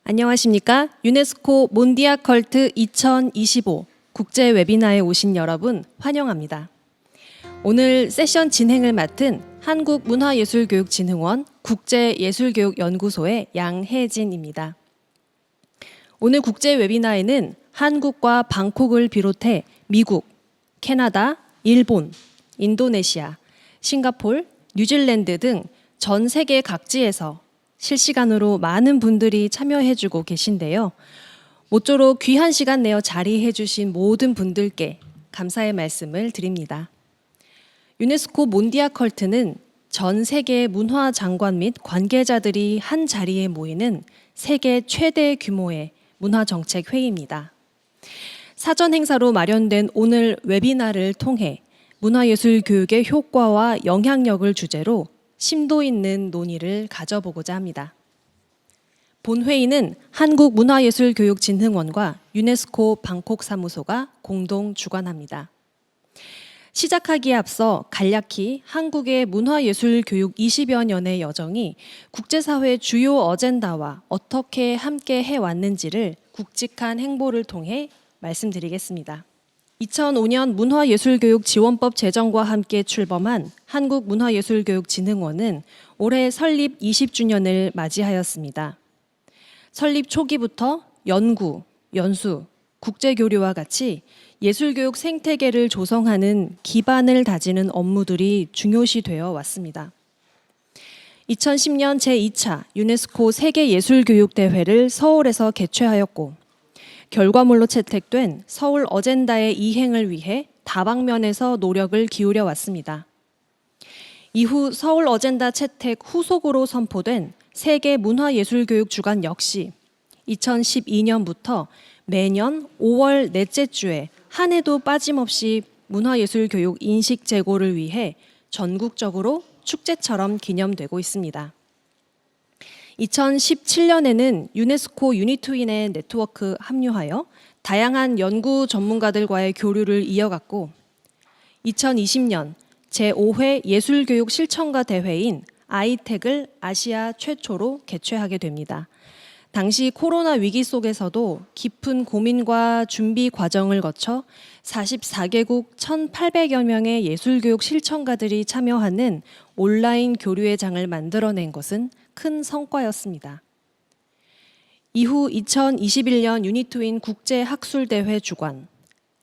안녕하십니까? 유네스코 몬디아컬트 2025 국제 웨비나에 오신 여러분 환영합니다. 오늘 세션 진행을 맡은 한국문화예술교육진흥원 국제예술교육연구소의 양혜진입니다. 오늘 국제 웨비나에는 한국과 방콕을 비롯해 미국, 캐나다, 일본, 인도네시아, 싱가폴, 뉴질랜드 등 전 세계 각지에서 실시간으로 많은 분들이 참여해주고 계신데요. 모쪼록 귀한 시간 내어 자리해주신 모든 분들께 감사의 말씀을 드립니다. 유네스코 몬디아컬트는 전 세계 문화장관 및 관계자들이 한 자리에 모이는 세계 최대 규모의 문화정책 회의입니다. 사전 행사로 마련된 오늘 웨비나를 통해 문화예술 교육의 효과와 영향력을 주제로 심도 있는 논의를 가져보고자 합니다. 본 회의는 한국문화예술교육진흥원과 유네스코 방콕사무소가 공동 주관합니다. 시작하기에 앞서 간략히 한국의 문화예술 교육 20여 년의 여정이 국제사회 주요 어젠다와 어떻게 함께 해왔는지를 굵직한 행보를 통해 말씀드리겠습니다. 2005년 문화예술교육 지원법 제정과 함께 출범한 한국문화예술교육진흥원은 올해 설립 20주년을 맞이하였습니다. 설립 초기부터 연구, 연수, 국제교류와 같이 예술교육 생태계를 조성하는 기반을 다지는 업무들이 중요시되어 왔습니다. 2010년 제2차 유네스코 세계예술교육대회를 서울에서 개최하였고 결과물로 채택된 서울 어젠다의 이행을 위해 다방면에서 노력을 기울여 왔습니다. 이후 서울 어젠다 채택 후속으로 선포된 세계 문화예술교육 주간 역시 2012년부터 매년 5월 넷째 주에 한 해도 빠짐없이 문화예술교육 인식 제고를 위해 전국적으로 축제처럼 기념되고 있습니다. 2017년에는 유네스코 유니트윈의 네트워크 합류하여 다양한 연구 전문가들과의 교류를 이어갔고 2020년 제5회 예술교육 실천가 대회인 아이텍을 아시아 최초로 개최하게 됩니다. 당시 코로나 위기 속에서도 깊은 고민과 준비 과정을 거쳐 44개국 1,800여 명의 예술교육 실천가들이 참여하는 온라인 교류의 장을 만들어낸 것은 큰 성과였습니다. 이후 2021년 유니트윈 국제학술대회 주관,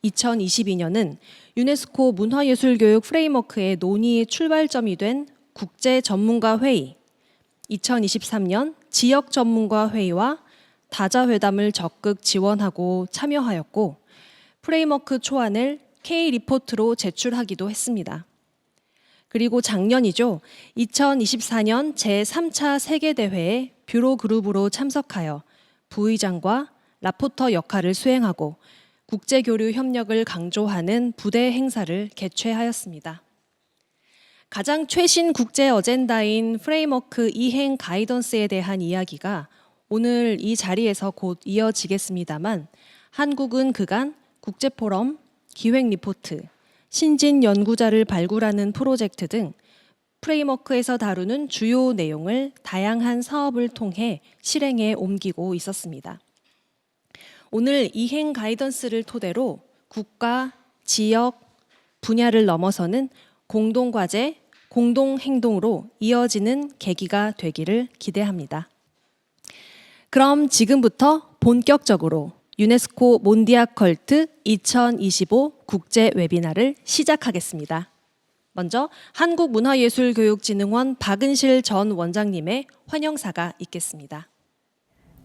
2022년은 유네스코 문화예술교육 프레임워크의 논의의 출발점이 된 국제전문가회의, 2023년 지역전문가회의와 다자회담을 적극 지원하고 참여하였고 프레임워크 초안을 K-리포트로 제출하기도 했습니다. 그리고 작년이죠. 2024년 제3차 세계대회에 뷰로 그룹으로 참석하여 부의장과 라포터 역할을 수행하고 국제교류 협력을 강조하는 부대 행사를 개최하였습니다. 가장 최신 국제 어젠다인 프레임워크 이행 가이던스에 대한 이야기가 오늘 이 자리에서 곧 이어지겠습니다만 한국은 그간 국제포럼, 기획리포트, 신진 연구자를 발굴하는 프로젝트 등 프레임워크에서 다루는 주요 내용을 다양한 사업을 통해 실행에 옮기고 있었습니다. 오늘 이행 가이던스를 토대로 국가, 지역, 분야를 넘어서는 공동과제, 공동행동으로 이어지는 계기가 되기를 기대합니다. 그럼 지금부터 본격적으로 유네스코 몬디아컬트 2025 국제 웨비나를 시작하겠습니다. 먼저 한국문화예술교육진흥원 박은실 전 원장님의 환영사가 있겠습니다.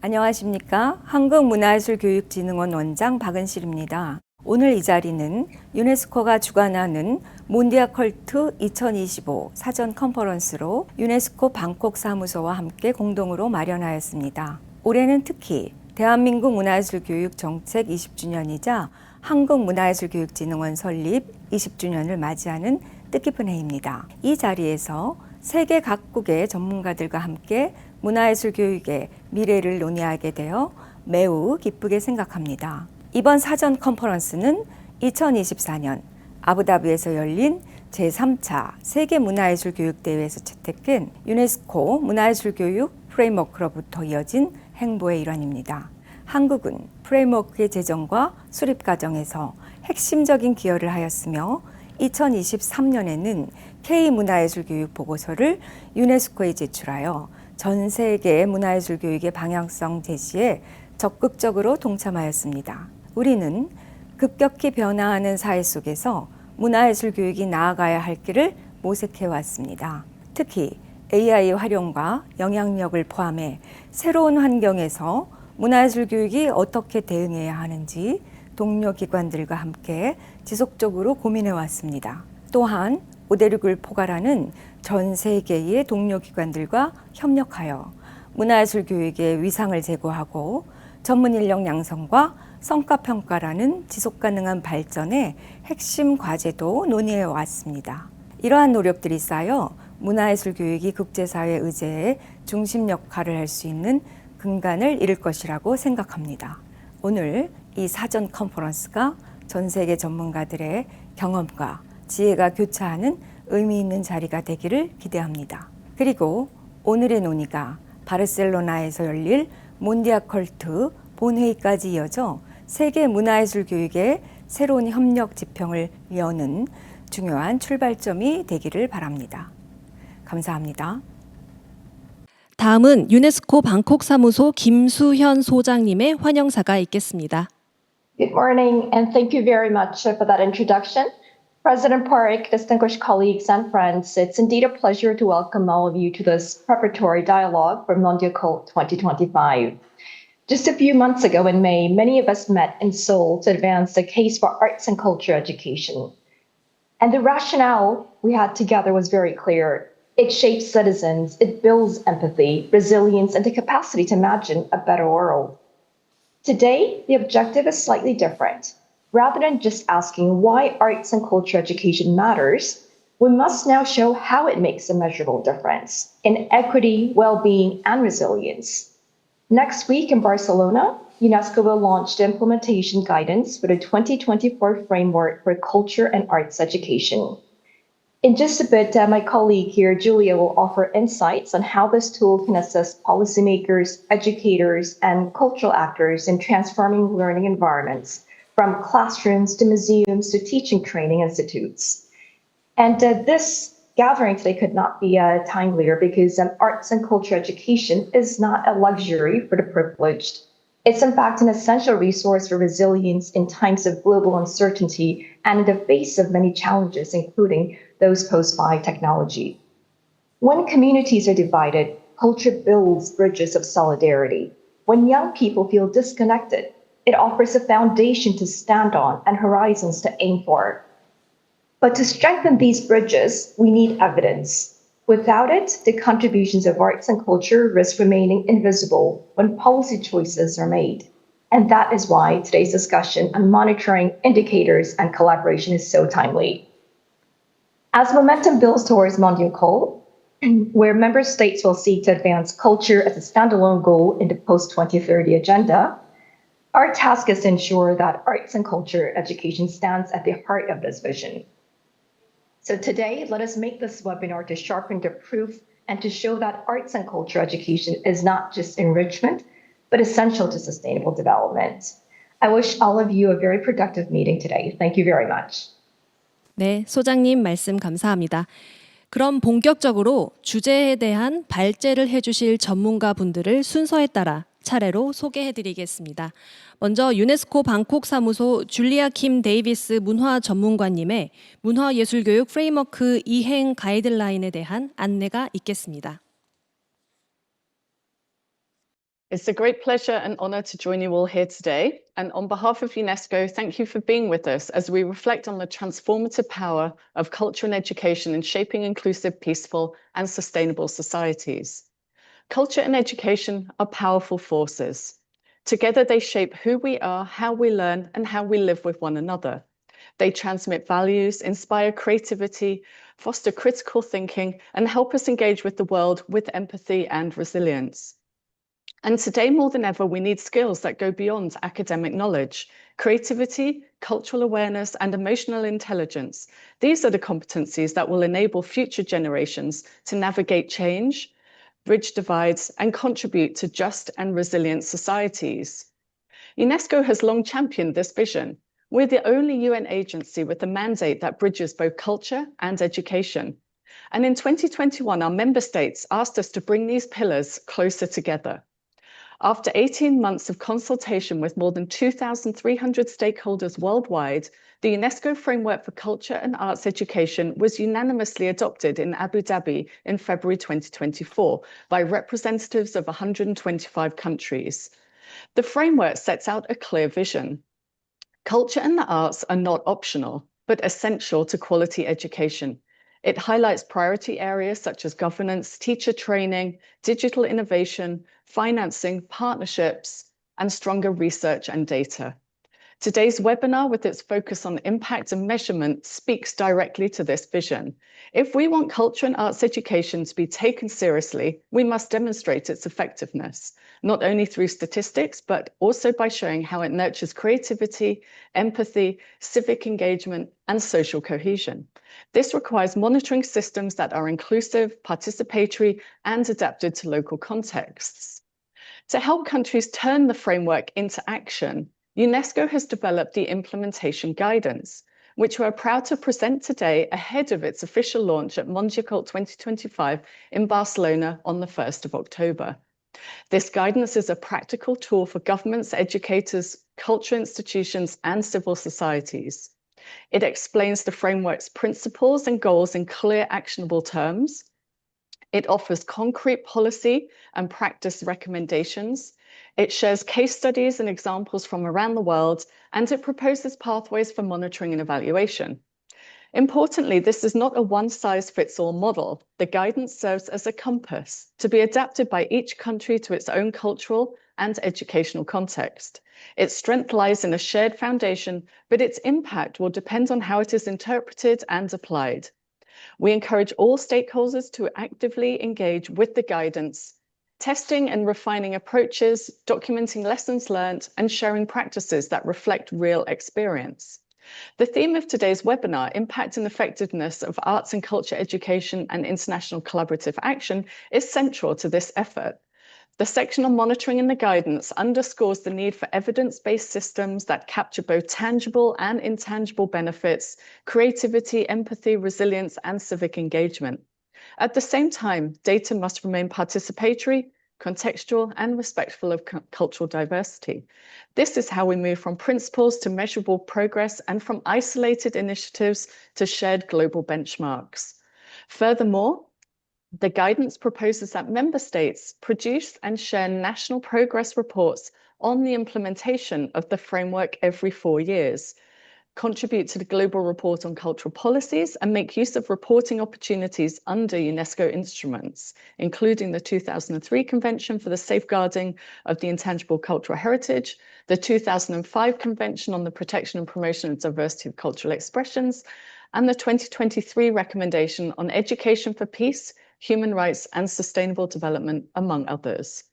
안녕하십니까? 한국문화예술교육진흥원 원장 박은실입니다. 오늘 이 자리는 유네스코가 주관하는 몬디아컬트 2025 사전 컨퍼런스로 유네스코 방콕사무소와 함께 공동으로 마련하였습니다. 올해는 특히 대한민국 문화예술교육 정책 20주년이자 한국문화예술교육진흥원 설립 20주년을 맞이하는 뜻깊은 해입니다. 이 자리에서 세계 각국의 전문가들과 함께 문화예술교육의 미래를 논의하게 되어 매우 기쁘게 생각합니다. 이번 사전 컨퍼런스는 2024년 아부다비에서 열린 제3차 세계문화예술교육대회에서 채택된 유네스코 문화예술교육 프레임워크로부터 이어진 행보의 일환입니다. 한국은 프레임워크의 제정과 수립 과정에서 핵심적인 기여를 하였으며 2023년에는 K문화예술교육 보고서를 유네스코에 제출하여 전 세계 문화예술교육의 방향성 제시에 적극적으로 동참하였습니다. 우리는 급격히 변화하는 사회 속에서 문화예술교육이 나아가야 할 길을 모색해 왔습니다. 특히 AI 활용과 영향력을 포함해 새로운 환경에서 문화예술교육이 어떻게 대응해야 하는지 동료 기관들과 함께 지속적으로 고민해 왔습니다. 또한 5대6을 포괄하는 전 세계의 동료 기관들과 협력하여 문화예술교육의 위상을 제고하고 전문 인력 양성과 성과평가라는 지속가능한 발전의 핵심 과제도 논의해 왔습니다. 이러한 노력들이 쌓여 문화예술교육이 국제사회 의제의 중심 역할을 할 수 있는 근간을 이룰 것이라고 생각합니다. 오늘 이 사전 컨퍼런스가 전 세계 전문가들의 경험과 지혜가 교차하는 의미 있는 자리가 되기를 기대합니다. 그리고 오늘의 논의가 바르셀로나에서 열릴 몬디아컬트 본회의까지 이어져 세계 문화예술 교육의 새로운 협력 지평을 여는 중요한 출발점이 되기를 바랍니다. 감사합니다. 다음은 유네스코 방콕사무소 김수현 소장님의 환영사가 있겠습니다. Good morning, and thank you very much for that introduction. President Park, distinguished colleagues and friends, it's indeed a pleasure to welcome all of you to this preparatory dialogue for 몬디아컬트 2025. Just a few months ago in May, many of us met in Seoul to advance the case for arts and culture education. And the rationale we had together was very clear. It shapes citizens, it builds empathy, resilience, and the capacity to imagine a better world. Today, the objective is slightly different. Rather than just asking why arts and culture education matters, we must now show how it makes a measurable difference in equity, well-being, and resilience. Next week in Barcelona, UNESCO will launch the implementation guidance for the 2024 framework for culture and arts education. In just a bit, my colleague here, Julia, will offer insights on how this tool can assist policymakers, educators, and cultural actors in transforming learning environments, from classrooms to museums to teaching training institutes. And this gathering today could not be timelier because arts and culture education is not a luxury for the privileged. It's in fact an essential resource for resilience in times of global uncertainty and in the face of many challenges, including those posed by technology. When communities are divided, culture builds bridges of solidarity. When young people feel disconnected, it offers a foundation to stand on and horizons to aim for. But to strengthen these bridges, we need evidence. Without it, the contributions of arts and culture risk remaining invisible when policy choices are made. And that is why today's discussion on monitoring indicators and collaboration is so timely. As momentum builds towards 몬디아컬트, where member states will seek to advance culture as a standalone goal in the post-2030 agenda, our task is to ensure that arts and culture education stands at the heart of this vision. So today, let us make this webinar to sharpen the proof and to show that arts and culture education is not just enrichment, but essential to sustainable development. I wish all of you a very productive meeting today. Thank you very much. 네, 소장님 말씀 감사합니다. 그럼 본격적으로 주제에 대한 발제를 해주실 전문가분들을 순서에 따라 차례로 소개해드리겠습니다. 먼저 유네스코 방콕사무소 줄리아 킴 데이비스 문화전문관님의 문화예술교육 프레임워크 이행 가이드라인에 대한 안내가 있겠습니다. It's a great pleasure and honor to join you all here today. And on behalf of UNESCO, thank you for being with us as we reflect on the transformative power of culture and education in shaping inclusive, peaceful, and sustainable societies. Culture and education are powerful forces. Together, they shape who we are, how we learn, and how we live with one another. They transmit values, inspire creativity, foster critical thinking, and help us engage with the world with empathy and resilience. And today, more than ever, we need skills that go beyond academic knowledge. Creativity, cultural awareness, and emotional intelligence. These are the competencies that will enable future generations to navigate change, bridge divides, and contribute to just and resilient societies. UNESCO has long championed this vision. We're the only UN agency with a mandate that bridges both culture and education. And in 2021, our member states asked us to bring these pillars closer together. After 18 months of consultation with more than 2,300 stakeholders worldwide, the UNESCO Framework for Culture and Arts Education was unanimously adopted in Abu Dhabi in February 2024 by representatives of 125 countries. The framework sets out a clear vision. Culture and the arts are not optional, but essential to quality education. It highlights priority areas such as governance, teacher training, digital innovation, financing, partnerships, and stronger research and data. Today's webinar, with its focus on impact and measurement, speaks directly to this vision. If we want culture and arts education to be taken seriously, we must demonstrate its effectiveness, not only through statistics, but also by showing how it nurtures creativity, empathy, civic engagement, and social cohesion. This requires monitoring systems that are inclusive, participatory, and adapted to local contexts. To help countries turn the framework into action, UNESCO has developed the implementation guidance, which we're proud to present today ahead of its official launch at MONDIACULT 2025 in Barcelona on the 1st of October. This guidance is a practical tool for governments, educators, cultural institutions, and civil societies. It explains the framework's principles and goals in clear, actionable terms. It offers concrete policy and practice recommendations. It shares case studies and examples from around the world, and it proposes pathways for monitoring and evaluation. Importantly, this is not a one-size-fits-all model. The guidance serves as a compass to be adapted by each country to its own cultural and educational context. Its strength lies in a shared foundation, but its impact will depend on how it is interpreted and applied. We encourage all stakeholders to actively engage with the guidance, testing and refining approaches, documenting lessons learned, and sharing practices that reflect real experience. The theme of today's webinar, Impact and Effectiveness of Arts and Culture Education and International Collaborative Action, is central to this effort. The section on monitoring and the guidance underscores the need for evidence-based systems that capture both tangible and intangible benefits, creativity, empathy, resilience, and civic engagement. At the same time, data must remain participatory, contextual, and respectful of cultural diversity. This is how we move from principles to measurable progress and from isolated initiatives to shared global benchmarks. Furthermore, the guidance proposes that member states produce and share national progress reports on the implementation of the framework every 4 years, contribute to the global report on cultural policies, and make use of reporting opportunities under UNESCO instruments, including the 2003 Convention for the Safeguarding of the Intangible Cultural Heritage, the 2005 Convention on the Protection and Promotion of Diversity of Cultural Expressions, and the 2023 Recommendation on Education for Peace, Human Rights, and Sustainable Development, among others.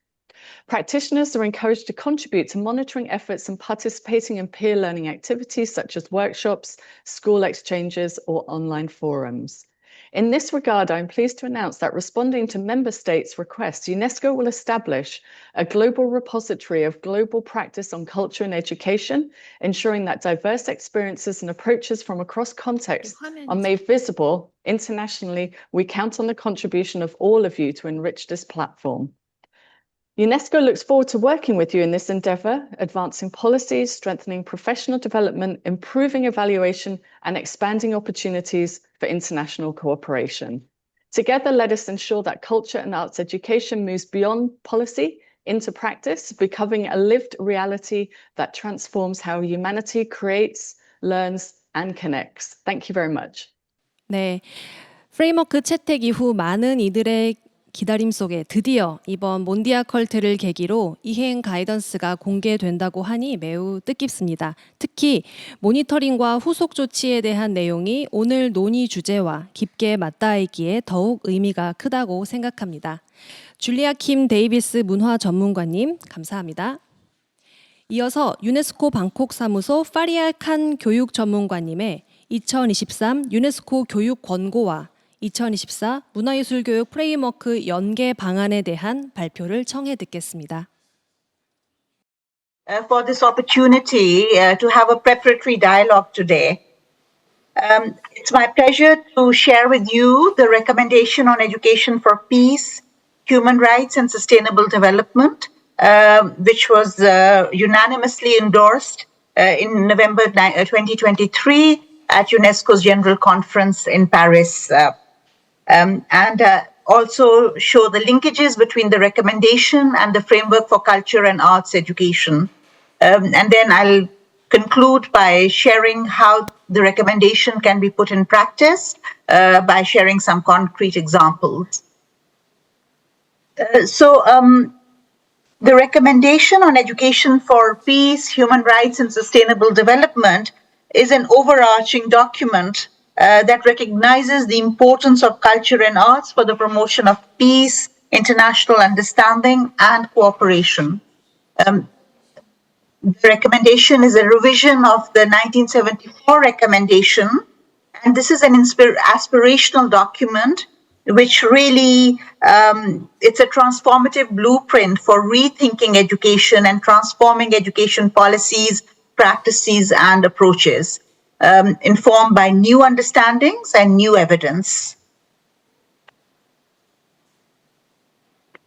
Practitioners are encouraged to contribute to monitoring efforts and participating in peer learning activities such as workshops, school exchanges, or online forums. In this regard, I'm pleased to announce that responding to member states' requests, UNESCO will establish a global repository of global practice on culture and education, ensuring that diverse experiences and approaches from across contexts are made visible internationally. We count on the contribution of all of you to enrich this platform. UNESCO looks forward to working with you in this endeavour, advancing policies, strengthening professional development, improving evaluation, and expanding opportunities for international cooperation. Together, let us ensure that culture and arts education moves beyond policy into practice, becoming a lived reality that transforms how humanity creates, learns, and connects. Thank you very much. 네, 프레임워크 채택 이후 많은 이들의 기다림 속에 드디어 이번 몬디아컬트를 계기로 이행 가이던스가 공개된다고 하니 매우 뜻깊습니다. 특히 모니터링과 후속 조치에 대한 내용이 오늘 논의 주제와 깊게 맞닿아 있기에 더욱 의미가 크다고 생각합니다. 줄리아 킴 데이비스 문화전문관님 감사합니다. 이어서 유네스코 방콕사무소 파리알 칸 교육전문관님의 2023 유네스코 교육 권고와 2024 문화예술교육 프레임워크 연계 방안에 대한 발표를 청해 듣겠습니다. For this opportunity to have a preparatory dialogue today. It's my pleasure to share with you the recommendation on education for peace, human rights, and sustainable development, which was unanimously endorsed in November 2023 at UNESCO's General Conference in Paris, and also show the linkages between the recommendation and the framework for culture and arts education. And then I'll conclude by sharing how the recommendation can be put in practice by sharing some concrete examples. The recommendation on education for peace, human rights, and sustainable development is an overarching document that recognizes the importance of culture and arts for the promotion of peace, international understanding, and cooperation. The recommendation is a revision of the 1974 recommendation, and this is an aspirational document which really, it's a transformative blueprint for rethinking education and transforming education policies, practices, and approaches, informed by new understandings and new evidence.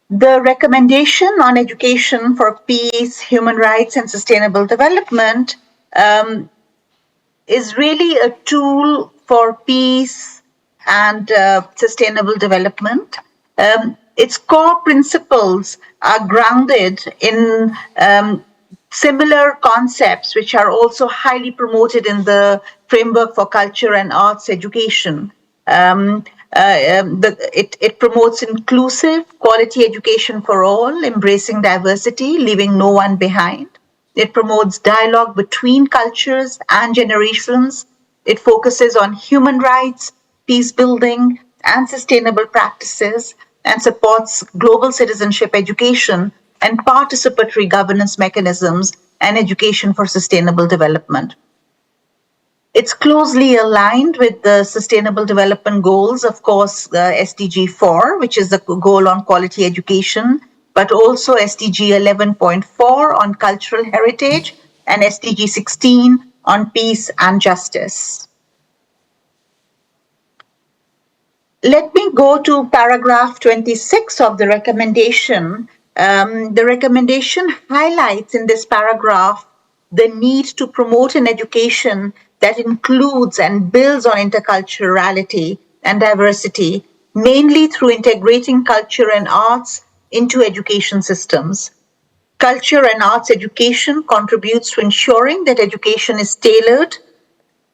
The recommendation on education for peace, human rights, and sustainable development is really a tool for peace and sustainable development. Its core principles are grounded in similar concepts which are also highly promoted in the framework for culture and arts education. It promotes inclusive, quality education for all, embracing diversity, leaving no one behind. It promotes dialogue between cultures and generations. It focuses on human rights, peace building, and sustainable practices, and supports global citizenship education and participatory governance mechanisms and education for sustainable development. It's closely aligned with the Sustainable Development Goals, of course, SDG 4, which is the goal on quality education, but also SDG 11.4 on cultural heritage and SDG 16 on peace and justice. Let me go to paragraph 26 of the recommendation. The recommendation highlights in this paragraph the need to promote an education that includes and builds on interculturality and diversity, mainly through integrating culture and arts into education systems. Culture and arts education contributes to ensuring that education is tailored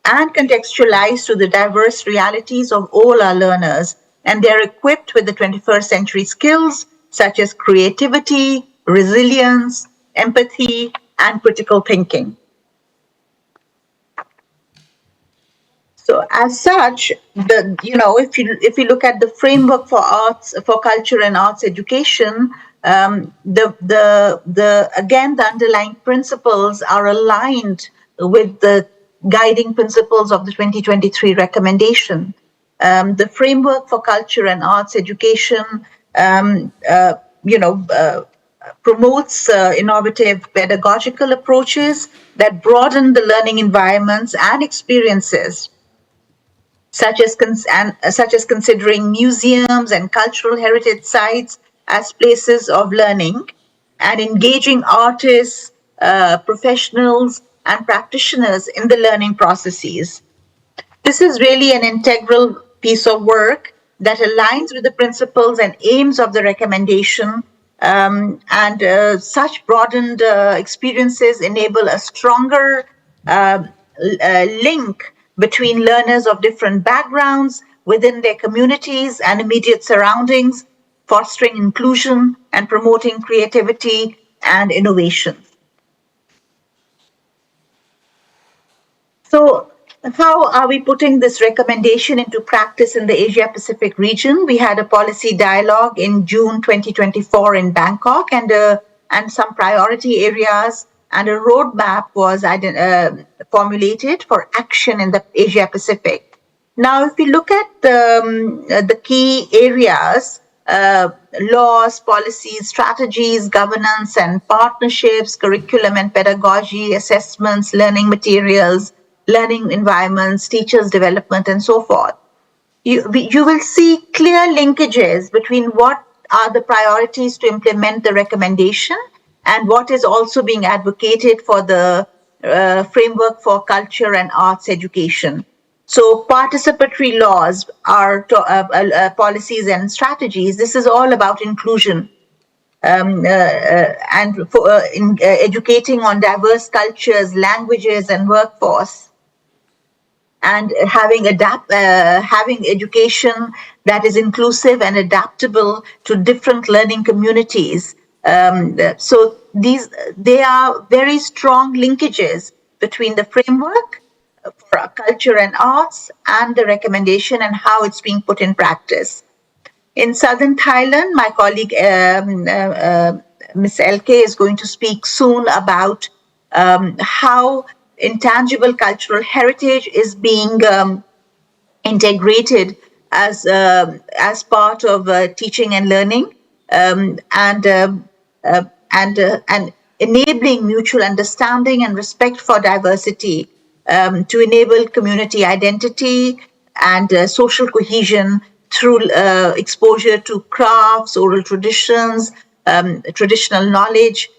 and contextualized to the diverse realities of all our learners, and they're equipped with the 21st century skills such as creativity, resilience, empathy, and critical thinking. So, as such, if you look at the framework for arts, for culture and arts education, the underlying principles are aligned with the guiding principles of the 2023 recommendation. The framework for culture and arts education, promotes innovative pedagogical approaches that broaden the learning environments and experiences, such as considering museums and cultural heritage sites as places of learning, and engaging artists, professionals, and practitioners in the learning processes. This is really an integral piece of work that aligns with the principles and aims of the recommendation, and such broadened experiences enable a stronger link between learners of different backgrounds within their communities and immediate surroundings, fostering inclusion and promoting creativity and innovation. So, how are we putting this recommendation into practice in the Asia-Pacific region? We had a policy dialogue in June 2024 in Bangkok, and some priority areas and a roadmap was formulated for action in the Asia-Pacific. Now, if we look at the key areas, laws, policies, strategies, governance and partnerships, curriculum and pedagogy, assessments, learning materials, learning environments, teachers' development, and so forth, you will see clear linkages between what are the priorities to implement the recommendation and what is also being advocated for the framework for culture and arts education. So participatory laws are policies and strategies. This is all about inclusion and for, educating on diverse cultures, languages, and workforce, and having education that is inclusive and adaptable to different learning communities. So they are very strong linkages between the framework for culture and arts and the recommendation and how it's being put in practice. In southern Thailand, my colleague Ms. LK is going to speak soon about how intangible cultural heritage is being integrated as part of teaching and learning, and enabling mutual understanding and respect for diversity to enable community identity and social cohesion through exposure to crafts, oral traditions, traditional knowledge.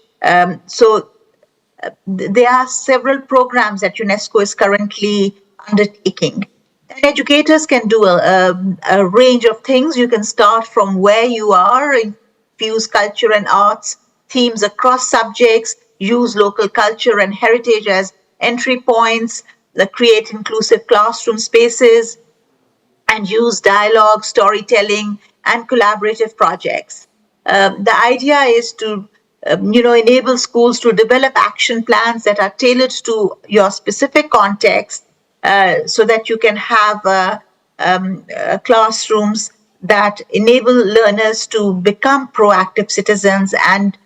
So there are several programs that UNESCO is currently undertaking. And educators can do a range of things. You can start from where you are, infuse culture and arts themes across subjects, use local culture and heritage as entry points, create inclusive classroom spaces, and use dialogue, storytelling, and collaborative projects. The idea is to enable schools to develop action plans that are tailored to your specific context, so that you can have classrooms that enable learners to become proactive citizens and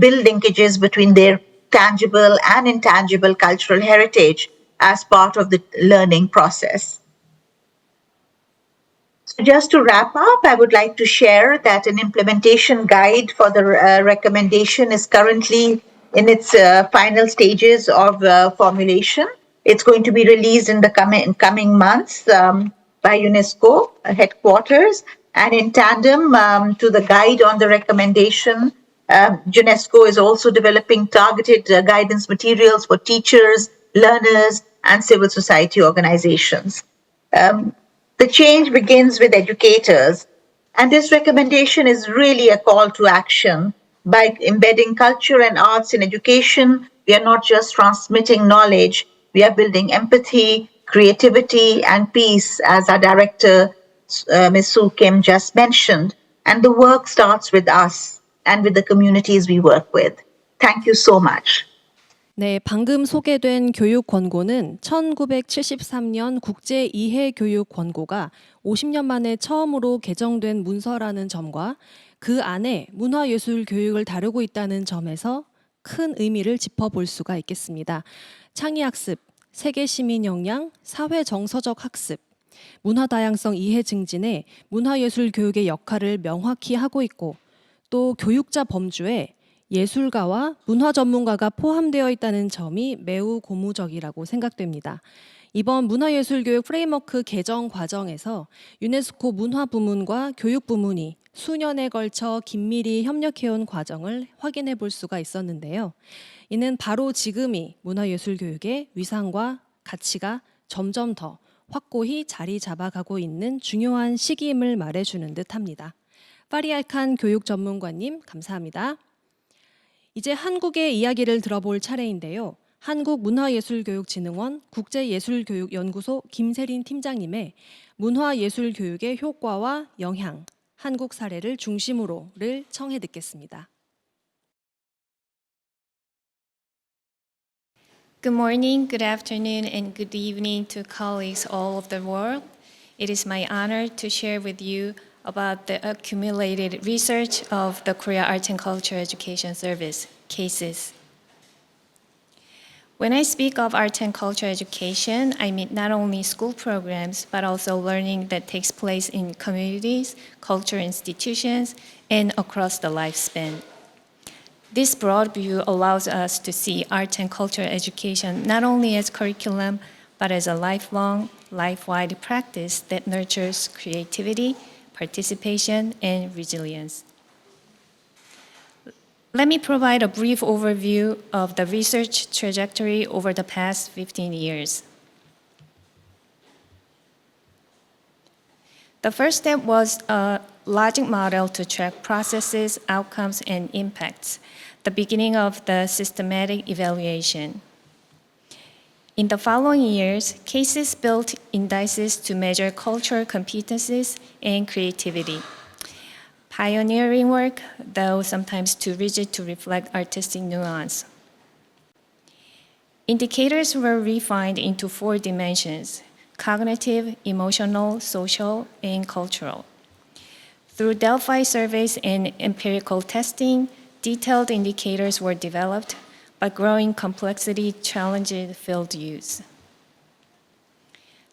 build linkages between their tangible and intangible cultural heritage as part of the learning process. So just to wrap up, I would like to share that an implementation guide for the recommendation is currently in its final stages of formulation. It's going to be released in the coming months by UNESCO headquarters, and in tandem to the guide on the recommendation, UNESCO is also developing targeted guidance materials for teachers, learners, and civil society organizations. The change begins with educators, and this recommendation is really a call to action. By embedding culture and arts in education, we are not just transmitting knowledge, we are building empathy, creativity, and peace, as our director, Ms. Soo Kim, just mentioned. And the work starts with us and with the communities we work with. Thank you so much. 네, 방금 소개된 교육 권고는 1973년 국제 이해 교육 권고가 50년 만에 처음으로 개정된 문서라는 점과 그 안에 문화예술 교육을 다루고 있다는 점에서 큰 의미를 짚어볼 수가 있겠습니다. 창의학습, 세계시민 역량, 사회정서적 학습, 문화다양성 이해 증진에 문화예술 교육의 역할을 명확히 하고 있고, 또 교육자 범주에 예술가와 문화 전문가가 포함되어 있다는 점이 매우 고무적이라고 생각됩니다. 이번 문화예술교육 프레임워크 개정 과정에서 유네스코 문화부문과 교육부문이 수년에 걸쳐 긴밀히 협력해온 과정을 확인해 볼 수가 있었는데요. 이는 바로 지금이 문화예술교육의 위상과 가치가 점점 더 확고히 자리 잡아가고 있는 중요한 시기임을 말해주는 듯합니다. 파리알칸 교육전문관님 감사합니다. 이제 한국의 이야기를 들어볼 차례인데요. 한국문화예술교육진흥원 국제예술교육연구소 김세린 팀장님의 문화예술교육의 효과와 영향, 한국 사례를 중심으로를 청해 듣겠습니다. Good morning, good afternoon, and good evening to colleagues all over the world. It is my honor to share with you about the accumulated research of the Korea Arts and Culture Education Service, CASES. When I speak of art and culture education, I mean not only school programs, but also learning that takes place in communities, culture institutions, and across the lifespan. This broad view allows us to see art and culture education not only as curriculum, but as a lifelong, life-wide practice that nurtures creativity, participation, and resilience. Let me provide a brief overview of the research trajectory over the past 15 years. The first step was a logic model to track processes, outcomes, and impacts, the beginning of the systematic evaluation. In the following years, cases built indices to measure cultural competencies and creativity. Pioneering work, though sometimes too rigid to reflect artistic nuance. Indicators were refined into 4 dimensions: cognitive, emotional, social, and cultural. Through Delphi surveys and empirical testing, detailed indicators were developed, but growing complexity challenged field use.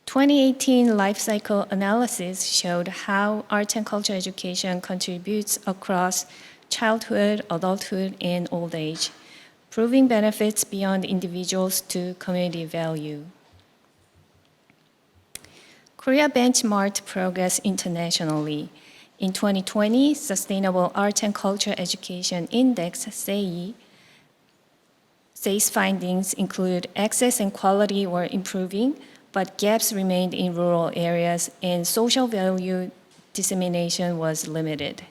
2018 life cycle analysis showed how art and culture education contributes across childhood, adulthood, and old age, proving benefits beyond individuals to community value. Korea benchmarked progress internationally. In 2020, Sustainable Art and Culture Education Index, SEI, SEI's findings include access and quality were improving, but gaps remained in rural areas and social value dissemination was limited.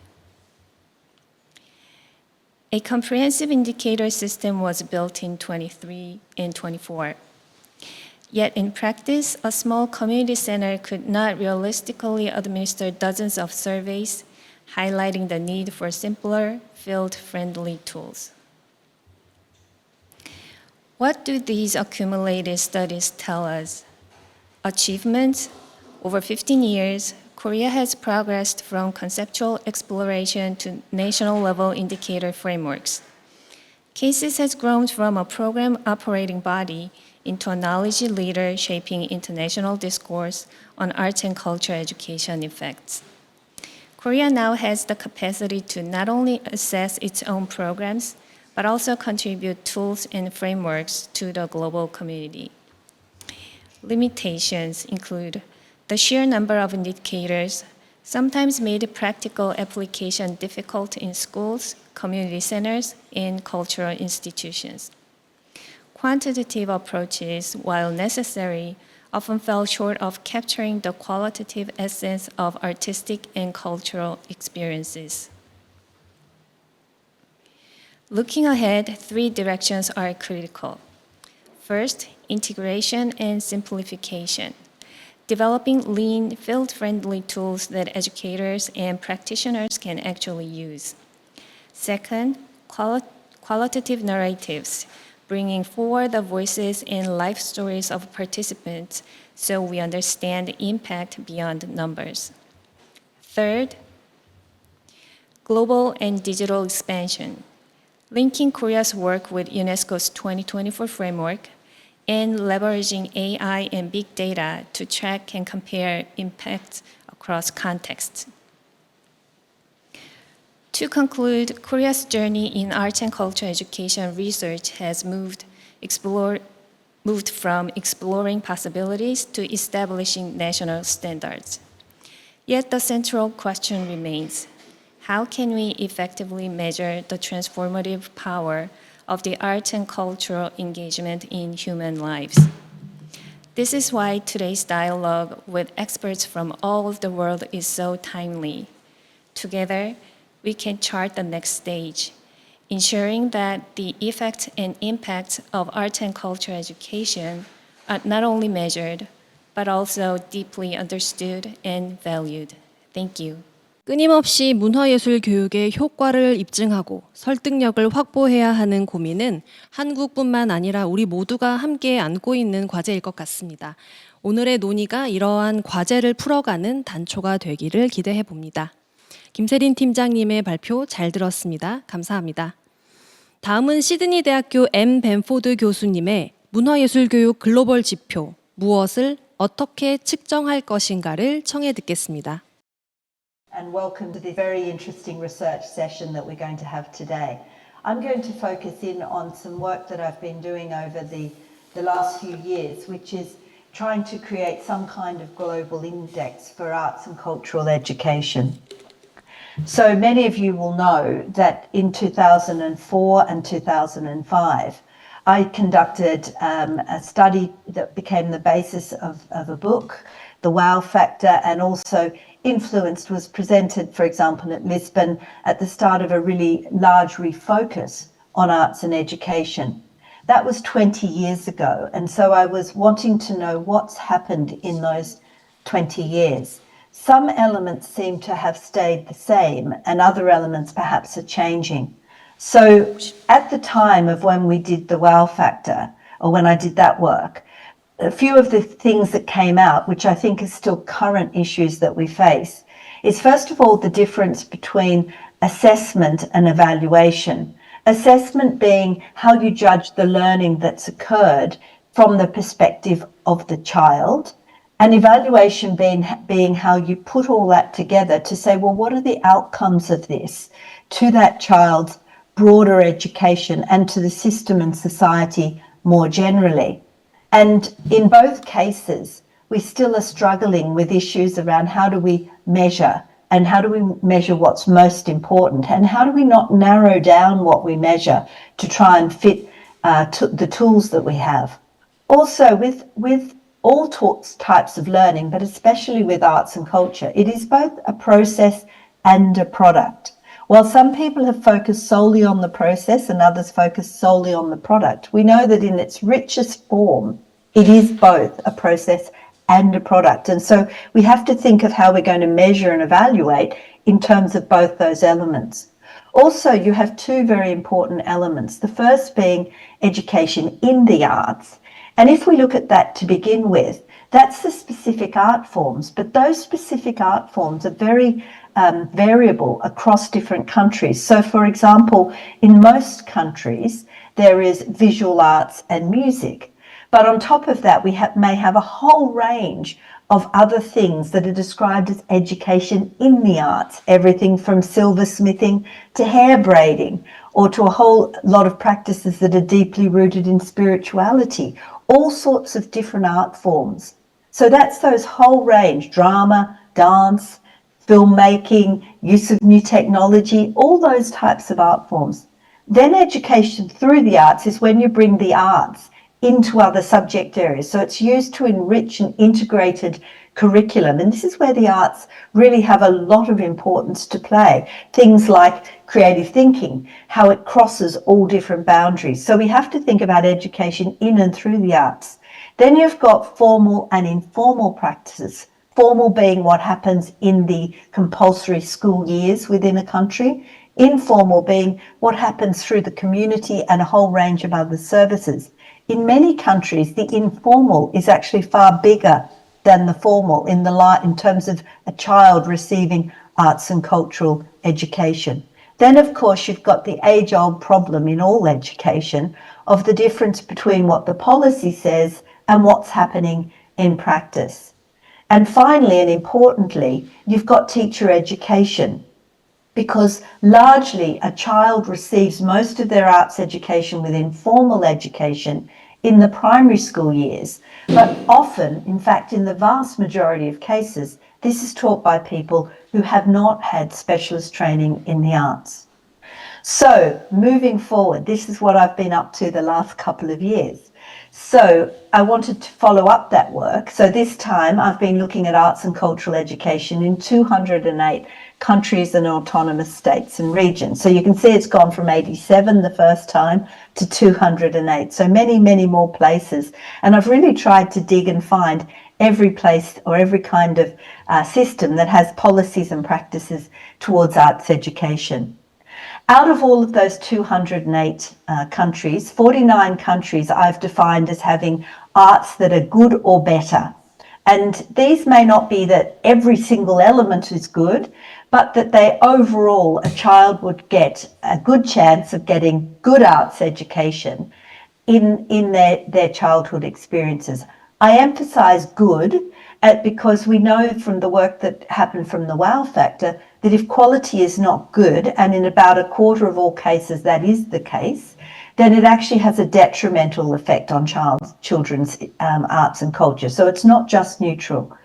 A comprehensive indicator system was built in 23 and 24. Yet in practice, a small community center could not realistically administer dozens of surveys, highlighting the need for simpler, field-friendly tools. What do these accumulated studies tell us? Achievements. Over 15 years, Korea has progressed from conceptual exploration to national-level indicator frameworks. CASES has grown from a program operating body into a knowledge leader shaping international discourse on art and culture education effects. Korea now has the capacity to not only assess its own programs, but also contribute tools and frameworks to the global community. Limitations include the sheer number of indicators, sometimes made practical application difficult in schools, community centers, and cultural institutions. Quantitative approaches, while necessary, often fell short of capturing the qualitative essence of artistic and cultural experiences. Looking ahead, 3 directions are critical. First, integration and simplification, developing lean, field-friendly tools that educators and practitioners can actually use. Second, qualitative narratives, bringing forward the voices and life stories of participants so we understand the impact beyond numbers. Third, global and digital expansion, linking Korea's work with UNESCO's 2024 framework and leveraging AI and big data to track and compare impacts across contexts. To conclude, Korea's journey in art and culture education research has moved from exploring possibilities to establishing national standards. Yet the central question remains: how can we effectively measure the transformative power of the art and cultural engagement in human lives? This is why today's dialogue with experts from all over the world is so timely. Together, we can chart the next stage, ensuring that the effects and impacts of art and culture education are not only measured, but also deeply understood and valued. Thank you. 끊임없이 문화예술 교육의 효과를 입증하고 설득력을 확보해야 하는 고민은 한국뿐만 아니라 우리 모두가 함께 안고 있는 과제일 것 같습니다. 오늘의 논의가 이러한 과제를 풀어가는 단초가 되기를 기대해 봅니다. 김세린 팀장님의 발표 잘 들었습니다. 감사합니다. 다음은 시드니 대학교 뱀포드 교수님의 문화예술교육 글로벌 지표, 무엇을 어떻게 측정할 것인가를 청해 듣겠습니다. And welcome to this very interesting research session that we're going to have today. I'm going to focus in on some work that I've been doing over the last few years, which is trying to create some kind of global index for arts and cultural education. So many of you will know that in 2004 and 2005, I conducted a study that became the basis of a book, The Wow Factor, and also influenced, was presented, for example, at Lisbon at the start of a really large refocus on arts and education. That was 20 years ago, and so I was wanting to know what's happened in those 20 years. Some elements seem to have stayed the same, and other elements perhaps are changing. So at the time of when we did the Wow Factor, or when I did that work, a few of the things that came out, which I think are still current issues that we face, is first of all the difference between assessment and evaluation. Assessment being how you judge the learning that's occurred from the perspective of the child, and evaluation being how you put all that together to say, well, what are the outcomes of this to that child's broader education and to the system and society more generally? And in both cases, we still are struggling with issues around how do we measure, and how do we measure what's most important, and how do we not narrow down what we measure to try and fit the tools that we have. Also, with all types of learning, but especially with arts and culture, it is both a process and a product. While some people have focused solely on the process and others focus solely on the product, we know that in its richest form, it is both a process and a product. And so we have to think of how we're going to measure and evaluate in terms of both those elements. Also, you have two very important elements. The first being education in the arts. And if we look at that to begin with, that's the specific art forms, but those specific art forms are very variable across different countries. So, for example, in most countries, there is visual arts and music. But on top of that, we may have a whole range of other things that are described as education in the arts, everything from silversmithing to hair braiding, or to a whole lot of practices that are deeply rooted in spirituality, all sorts of different art forms. So that's those whole range: drama, dance, filmmaking, use of new technology, all those types of art forms. Then education through the arts is when you bring the arts into other subject areas. So it's used to enrich an integrated curriculum. And this is where the arts really have a lot of importance to play. Things like creative thinking, how it crosses all different boundaries. So we have to think about education in and through the arts. Then you've got formal and informal practices. Formal being what happens in the compulsory school years within a country. Informal being what happens through the community and a whole range of other services. In many countries, the informal is actually far bigger than the formal in terms of a child receiving arts and cultural education. Then, of course, you've got the age-old problem in all education of the difference between what the policy says and what's happening in practice. And finally, and importantly, you've got teacher education, because largely a child receives most of their arts education within formal education in the primary school years. But often, in fact, in the vast majority of cases, this is taught by people who have not had specialist training in the arts. So moving forward, this is what I've been up to the last couple of years. So I wanted to follow up that work. So this time I've been looking at arts and cultural education in 208 countries and autonomous states and regions. So you can see it's gone from 87 the first time to 208. So many, many more places. And I've really tried to dig and find every place or every kind of system that has policies and practices towards arts education. Out of all of those 208 countries, 49 countries I've defined as having arts that are good or better. And these may not be that every single element is good, but that they overall, a child would get a good chance of getting good arts education in their childhood experiences. I emphasize good because we know from the work that happened from the wow factor that if quality is not good, and in about a quarter of all cases that is the case, then it actually has a detrimental effect on children's arts and culture. So it's not just neutral.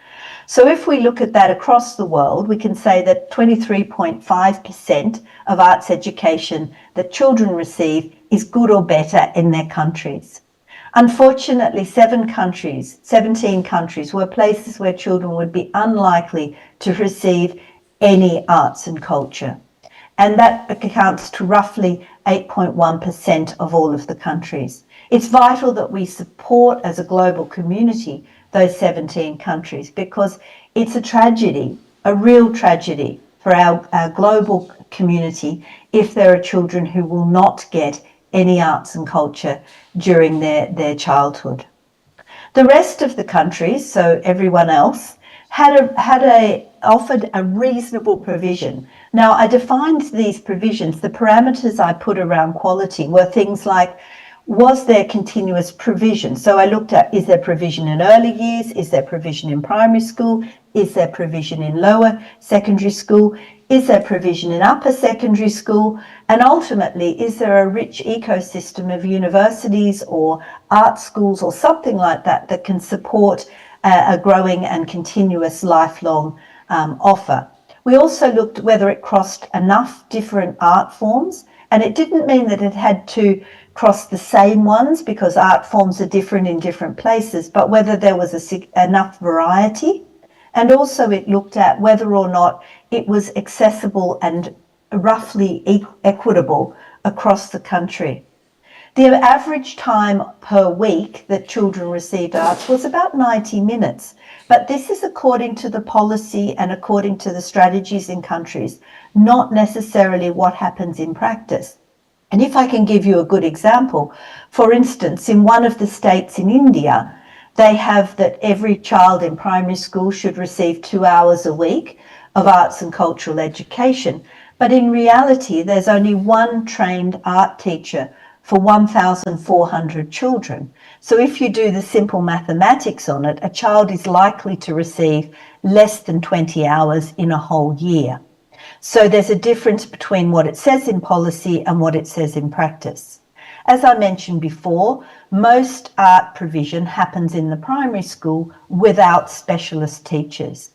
So if we look at that across the world, we can say that 23.5% of arts education that children receive is good or better in their countries. Unfortunately, 17 countries were places where children would be unlikely to receive any arts and culture. And that accounts to roughly 8.1% of all of the countries. It's vital that we support as a global community those 17 countries because it's a tragedy, a real tragedy for our global community if there are children who will not get any arts and culture during their childhood. The rest of the countries, so everyone else, offered a reasonable provision. Now, I defined these provisions. The parameters I put around quality were things like, was there continuous provision? So I looked at, is there provision in early years? Is there provision in primary school? Is there provision in lower secondary school? Is there provision in upper secondary school? And ultimately, is there a rich ecosystem of universities or art schools or something like that that can support a growing and continuous lifelong offer? We also looked whether it crossed enough different art forms, and it didn't mean that it had to cross the same ones because art forms are different in different places, but whether there was enough variety. And also it looked at whether or not it was accessible and roughly equitable across the country. The average time per week that children received arts was about 90 minutes, but this is according to the policy and according to the strategies in countries, not necessarily what happens in practice. And if I can give you a good example, for instance, in one of the states in India, they have that every child in primary school should receive 2 hours a week of arts and cultural education. But in reality, there's only one trained art teacher for 1,400 children. So if you do the simple mathematics on it, a child is likely to receive less than 20 hours in a whole year. So there's a difference between what it says in policy and what it says in practice. As I mentioned before, most art provision happens in the primary school without specialist teachers.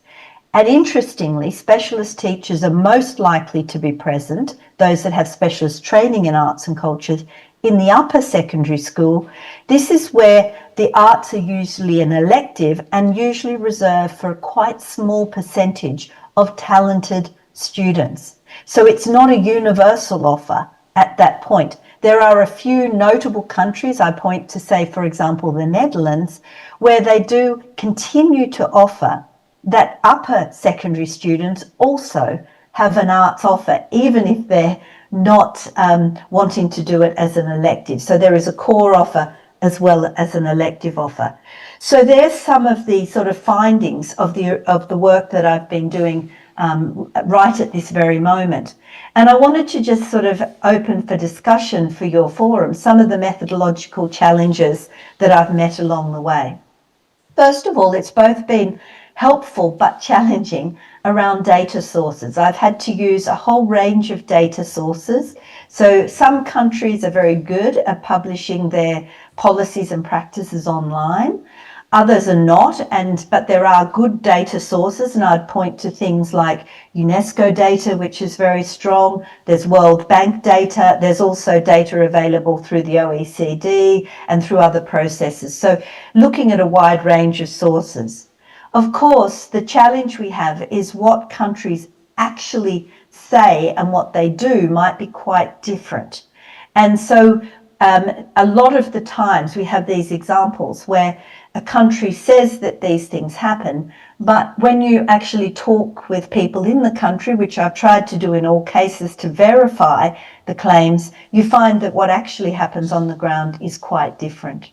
And interestingly, specialist teachers are most likely to be present, those that have specialist training in arts and cultures, in the upper secondary school. This is where the arts are usually an elective and usually reserved for a quite small percentage of talented students. So it's not a universal offer at that point. There are a few notable countries, I point to say, for example, the Netherlands, where they do continue to offer that upper secondary students also have an arts offer, even if they're not wanting to do it as an elective. So there is a core offer as well as an elective offer. So there's some of the sort of findings of the work that I've been doing right at this very moment. And I wanted to just sort of open for discussion for your forum some of the methodological challenges that I've met along the way. First of all, it's both been helpful but challenging around data sources. I've had to use a whole range of data sources. So some countries are very good at publishing their policies and practices online. Others are not, but there are good data sources, and I'd point to things like UNESCO data, which is very strong. There's World Bank data. There's also data available through the OECD and through other processes. So looking at a wide range of sources. Of course, the challenge we have is what countries actually say and what they do might be quite different. And so a lot of the times we have these examples where a country says that these things happen, but when you actually talk with people in the country, which I've tried to do in all cases to verify the claims, you find that what actually happens on the ground is quite different.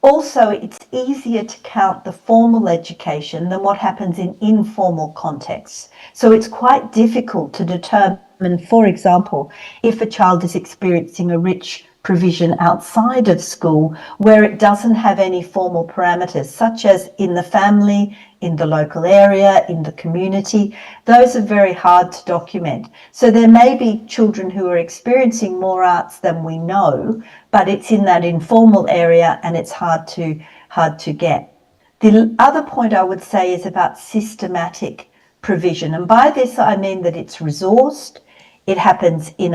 Also, it's easier to count the formal education than what happens in informal contexts. So it's quite difficult to determine, for example, if a child is experiencing a rich provision outside of school where it doesn't have any formal parameters, such as in the family, in the local area, in the community. Those are very hard to document. So there may be children who are experiencing more arts than we know, but it's in that informal area and it's hard to get. The other point I would say is about systematic provision. And by this, I mean that it's resourced. It happens in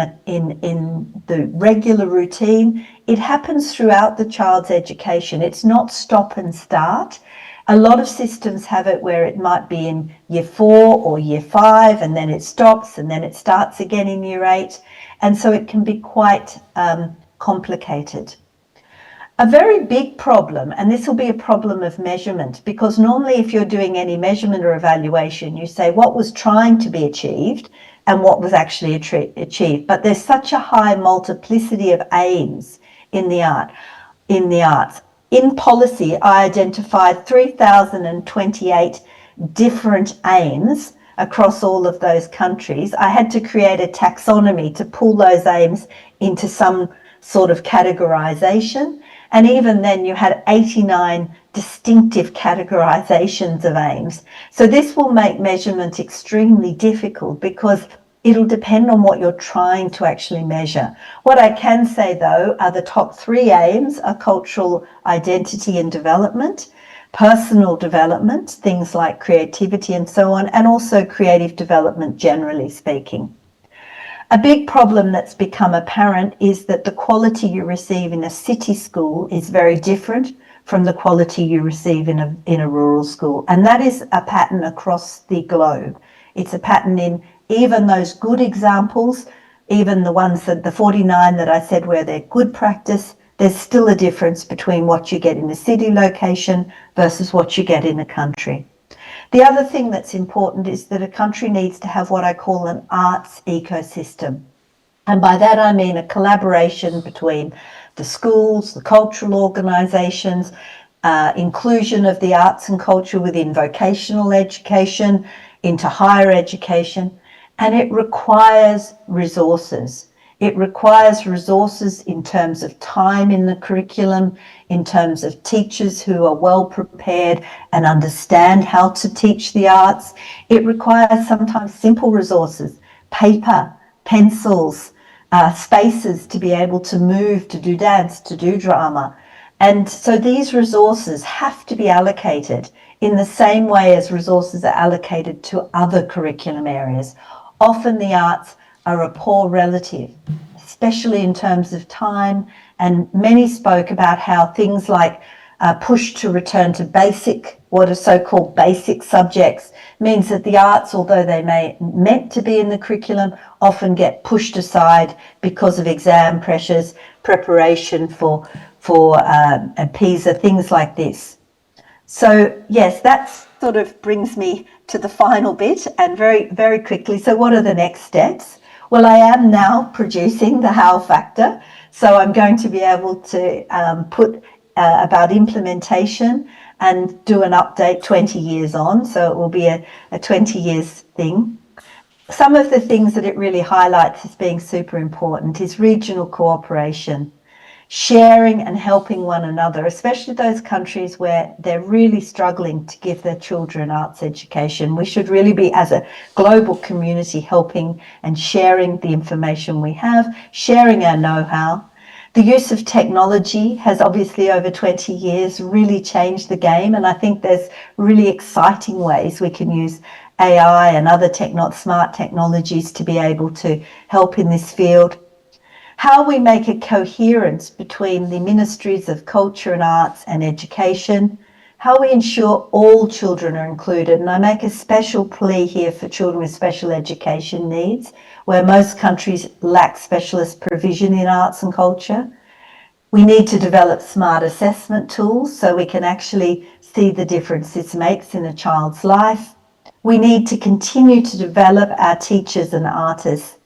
the regular routine. It happens throughout the child's education. It's not stop and start. A lot of systems have it where it might be in year 4 or year 5, and then it stops, and then it starts again in year 8. And so it can be quite complicated. A very big problem, and this will be a problem of measurement, because normally if you're doing any measurement or evaluation, you say what was trying to be achieved and what was actually achieved. But there's such a high multiplicity of aims in the arts. In policy, I identified 3,028 different aims across all of those countries. I had to create a taxonomy to pull those aims into some sort of categorization. And even then you had 89 distinctive categorizations of aims. So this will make measurement extremely difficult because it'll depend on what you're trying to actually measure. What I can say though are the top 3 aims are cultural identity and development, personal development, things like creativity and so on, and also creative development generally speaking. A big problem that's become apparent is that the quality you receive in a city school is very different from the quality you receive in a rural school. And that is a pattern across the globe. It's a pattern in even those good examples, even the ones that the 49 that I said where they're good practice, there's still a difference between what you get in a city location versus what you get in a country. The other thing that's important is that a country needs to have what I call an arts ecosystem. And by that I mean a collaboration between the schools, the cultural organisations, inclusion of the arts and culture within vocational education, into higher education, and it requires resources. It requires resources in terms of time in the curriculum, in terms of teachers who are well prepared and understand how to teach the arts. It requires sometimes simple resources, paper, pencils, spaces to be able to move, to do dance, to do drama. And so these resources have to be allocated in the same way as resources are allocated to other curriculum areas. Often the arts are a poor relative, especially in terms of time. And many spoke about how things like push to return to basic, what are so-called basic subjects, means that the arts, although they may meant to be in the curriculum, often get pushed aside because of exam pressures, preparation for PISA, things like this. So yes, that sort of brings me to the final bit, and very, very quickly. So what are the next steps? Well, I am now producing the how factor. So I'm going to be able to put about implementation and do an update 20 years on. So it will be a 20 years thing. Some of the things that it really highlights as being super important is regional cooperation, sharing and helping one another, especially those countries where they're really struggling to give their children arts education. We should really be, as a global community, helping and sharing the information we have, sharing our know-how. The use of technology has obviously over 20 years really changed the game, and I think there's really exciting ways we can use AI and other smart technologies to be able to help in this field. How we make a coherence between the ministries of culture and arts and education, how we ensure all children are included, and I make a special plea here for children with special education needs, where most countries lack specialist provision in arts and culture. We need to develop smart assessment tools so we can actually see the difference this makes in a child's life. We need to continue to develop our teachers and artists,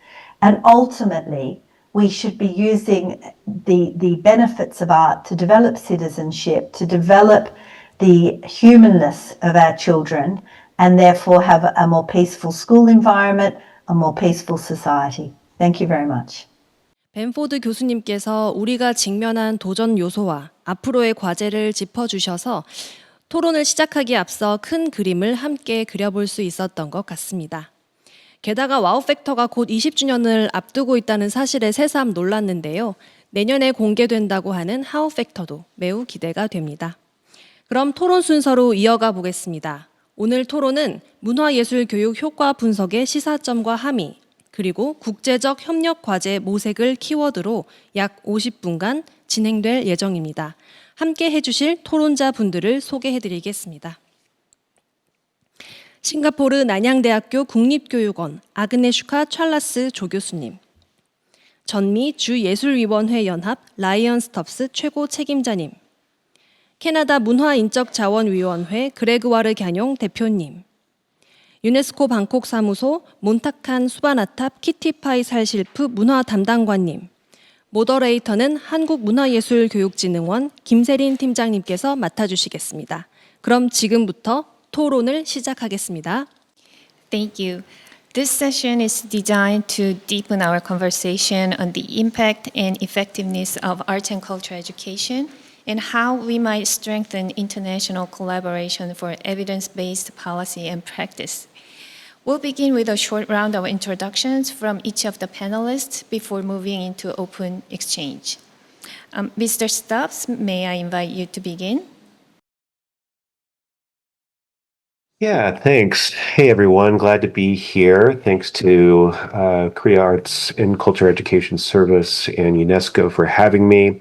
and ultimately we should be using the benefits of art to develop citizenship, to develop the humanness of our children, and therefore have a more peaceful school environment, a more peaceful society. Thank you very much. 뱀포드 교수님께서 우리가 직면한 도전 요소와 앞으로의 과제를 짚어주셔서 토론을 시작하기에 앞서 큰 그림을 함께 그려볼 수 있었던 것 같습니다. 게다가 와우 팩터가 곧 20주년을 앞두고 있다는 사실에 새삼 놀랐는데요. 내년에 공개된다고 하는 하우 팩터도 매우 기대가 됩니다. 그럼 토론 순서로 이어가 보겠습니다. 오늘 토론은 문화예술 교육 효과 분석의 시사점과 함의, 그리고 국제적 협력 과제 모색을 키워드로 약 50분간 진행될 예정입니다. 함께 해주실 토론자 분들을 소개해드리겠습니다. 싱가포르 난양대학교 국립교육원 아그네슈카 찰라스 조교수님, 전미 주예술위원회 연합 라이언 스텁스 최고 책임자님, 캐나다 문화인적자원위원회 그레그와르 갸뇽 대표님, 유네스코 방콕사무소 몬타칸 수바나탑 키티파이 살실프 문화 담당관님, 모더레이터는 한국문화예술교육진흥원 김세린 팀장님께서 맡아주시겠습니다. 그럼 지금부터 토론을 시작하겠습니다. Thank you. This session is designed to deepen our conversation on the impact and effectiveness of arts and culture education and how we might strengthen international collaboration for evidence-based policy and practice. We'll begin with a short round of introductions from each of the panelists before moving into open exchange. Mr. Stubbs, may I invite you to begin? Yeah, thanks. Hey, everyone. Glad to be here. Thanks to Korea Arts and Culture Education Service and UNESCO for having me.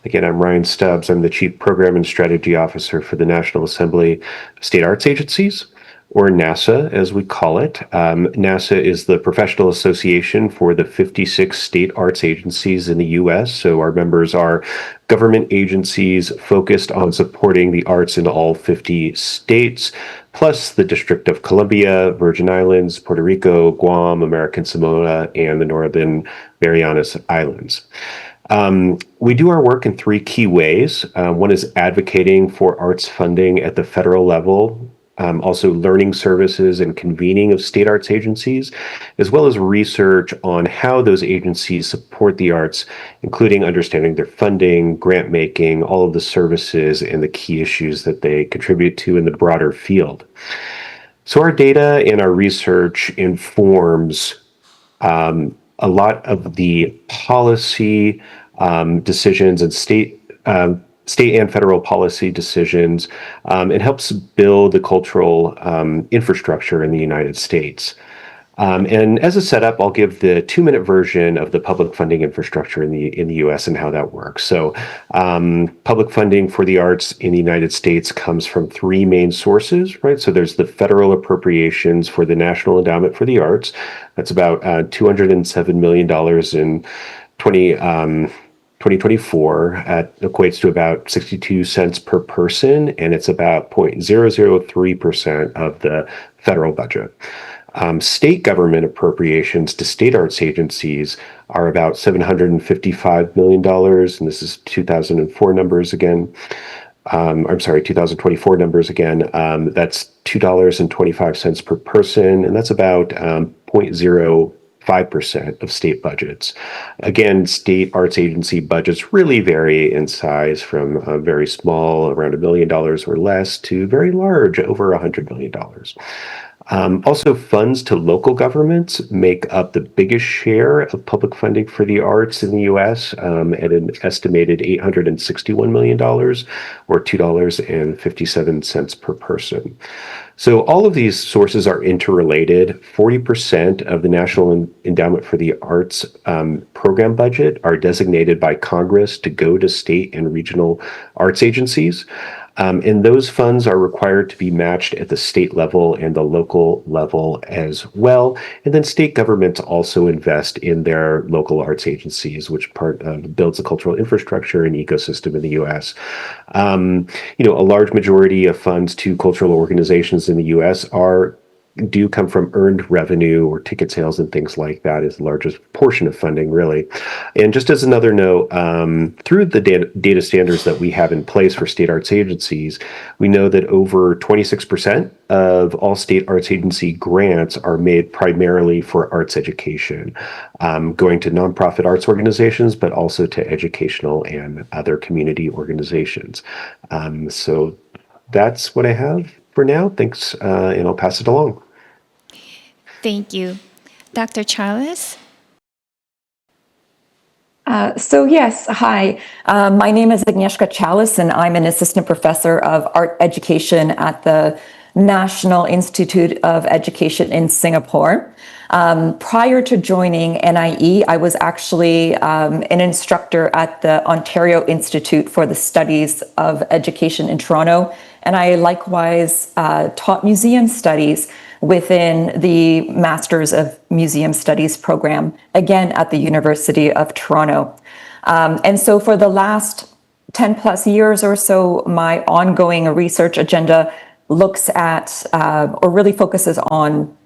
Again, I'm Ryan Stubbs. I'm the Chief Program and Strategy Officer for the National Assembly of State Arts Agencies, or NASA, as we call it. NASA is the professional association for the 56 state arts agencies in the U.S., so our members are government agencies focused on supporting the arts in all 50 states, plus the District of Columbia, Virgin Islands, Puerto Rico, Guam, American Samoa, and the Northern Marianas Islands. We do our work in three key ways. One is advocating for arts funding at the federal level, also learning services and convening of state arts agencies, as well as research on how those agencies support the arts, including understanding their funding, grant making, all of the services and the key issues that they contribute to in the broader field. So our data and our research informs a lot of the policy decisions and state and federal policy decisions. It helps build the cultural infrastructure in the United States. And as a setup, I'll give the 2-minute version of the public funding infrastructure in the U.S. and how that works. So public funding for the arts in the United States comes from 3 main sources, right? So there's the federal appropriations for the National Endowment for the Arts. That's about $207 million in 2024 equates to about 62 cents per person, and it's about 0.003% of the federal budget. State government appropriations to state arts agencies are about $755 million, and this is 2004 numbers again. 2024 numbers again. That's $2.25 per person, and that's about 0.05% of state budgets. Again, state arts agency budgets really vary in size from very small, around $1 million or less, to very large, over $100 million. Also, funds to local governments make up the biggest share of public funding for the arts in the U.S. At an estimated $861 million, or $2.57 per person. So all of these sources are interrelated. 40% of the National Endowment for the Arts program budget are designated by Congress to go to state and regional arts agencies. And those funds are required to be matched at the state level and the local level as well. And then state governments also invest in their local arts agencies, which builds the cultural infrastructure and ecosystem in the U.S. A large majority of funds to cultural organizations in the U.S. do come from earned revenue or ticket sales and things like that is the largest portion of funding, really. And just as another note, through the data standards that we have in place for state arts agencies, we know that over 26% of all state arts agency grants are made primarily for arts education, going to nonprofit arts organizations, but also to educational and other community organizations. So that's what I have for now. Thanks, and I'll pass it along. Thank you. Dr. Charles? Yes, hi. My name is Agnieszka Chalice, and I'm an assistant professor of art education at the National Institute of Education in Singapore. Prior to joining NIE, I was actually an instructor at the Ontario Institute for the Studies of Education in Toronto, and I likewise taught museum studies within the Masters of Museum Studies program, again at the University of Toronto. And so for the last 10 plus years or so, my ongoing research agenda looks at or really focuses on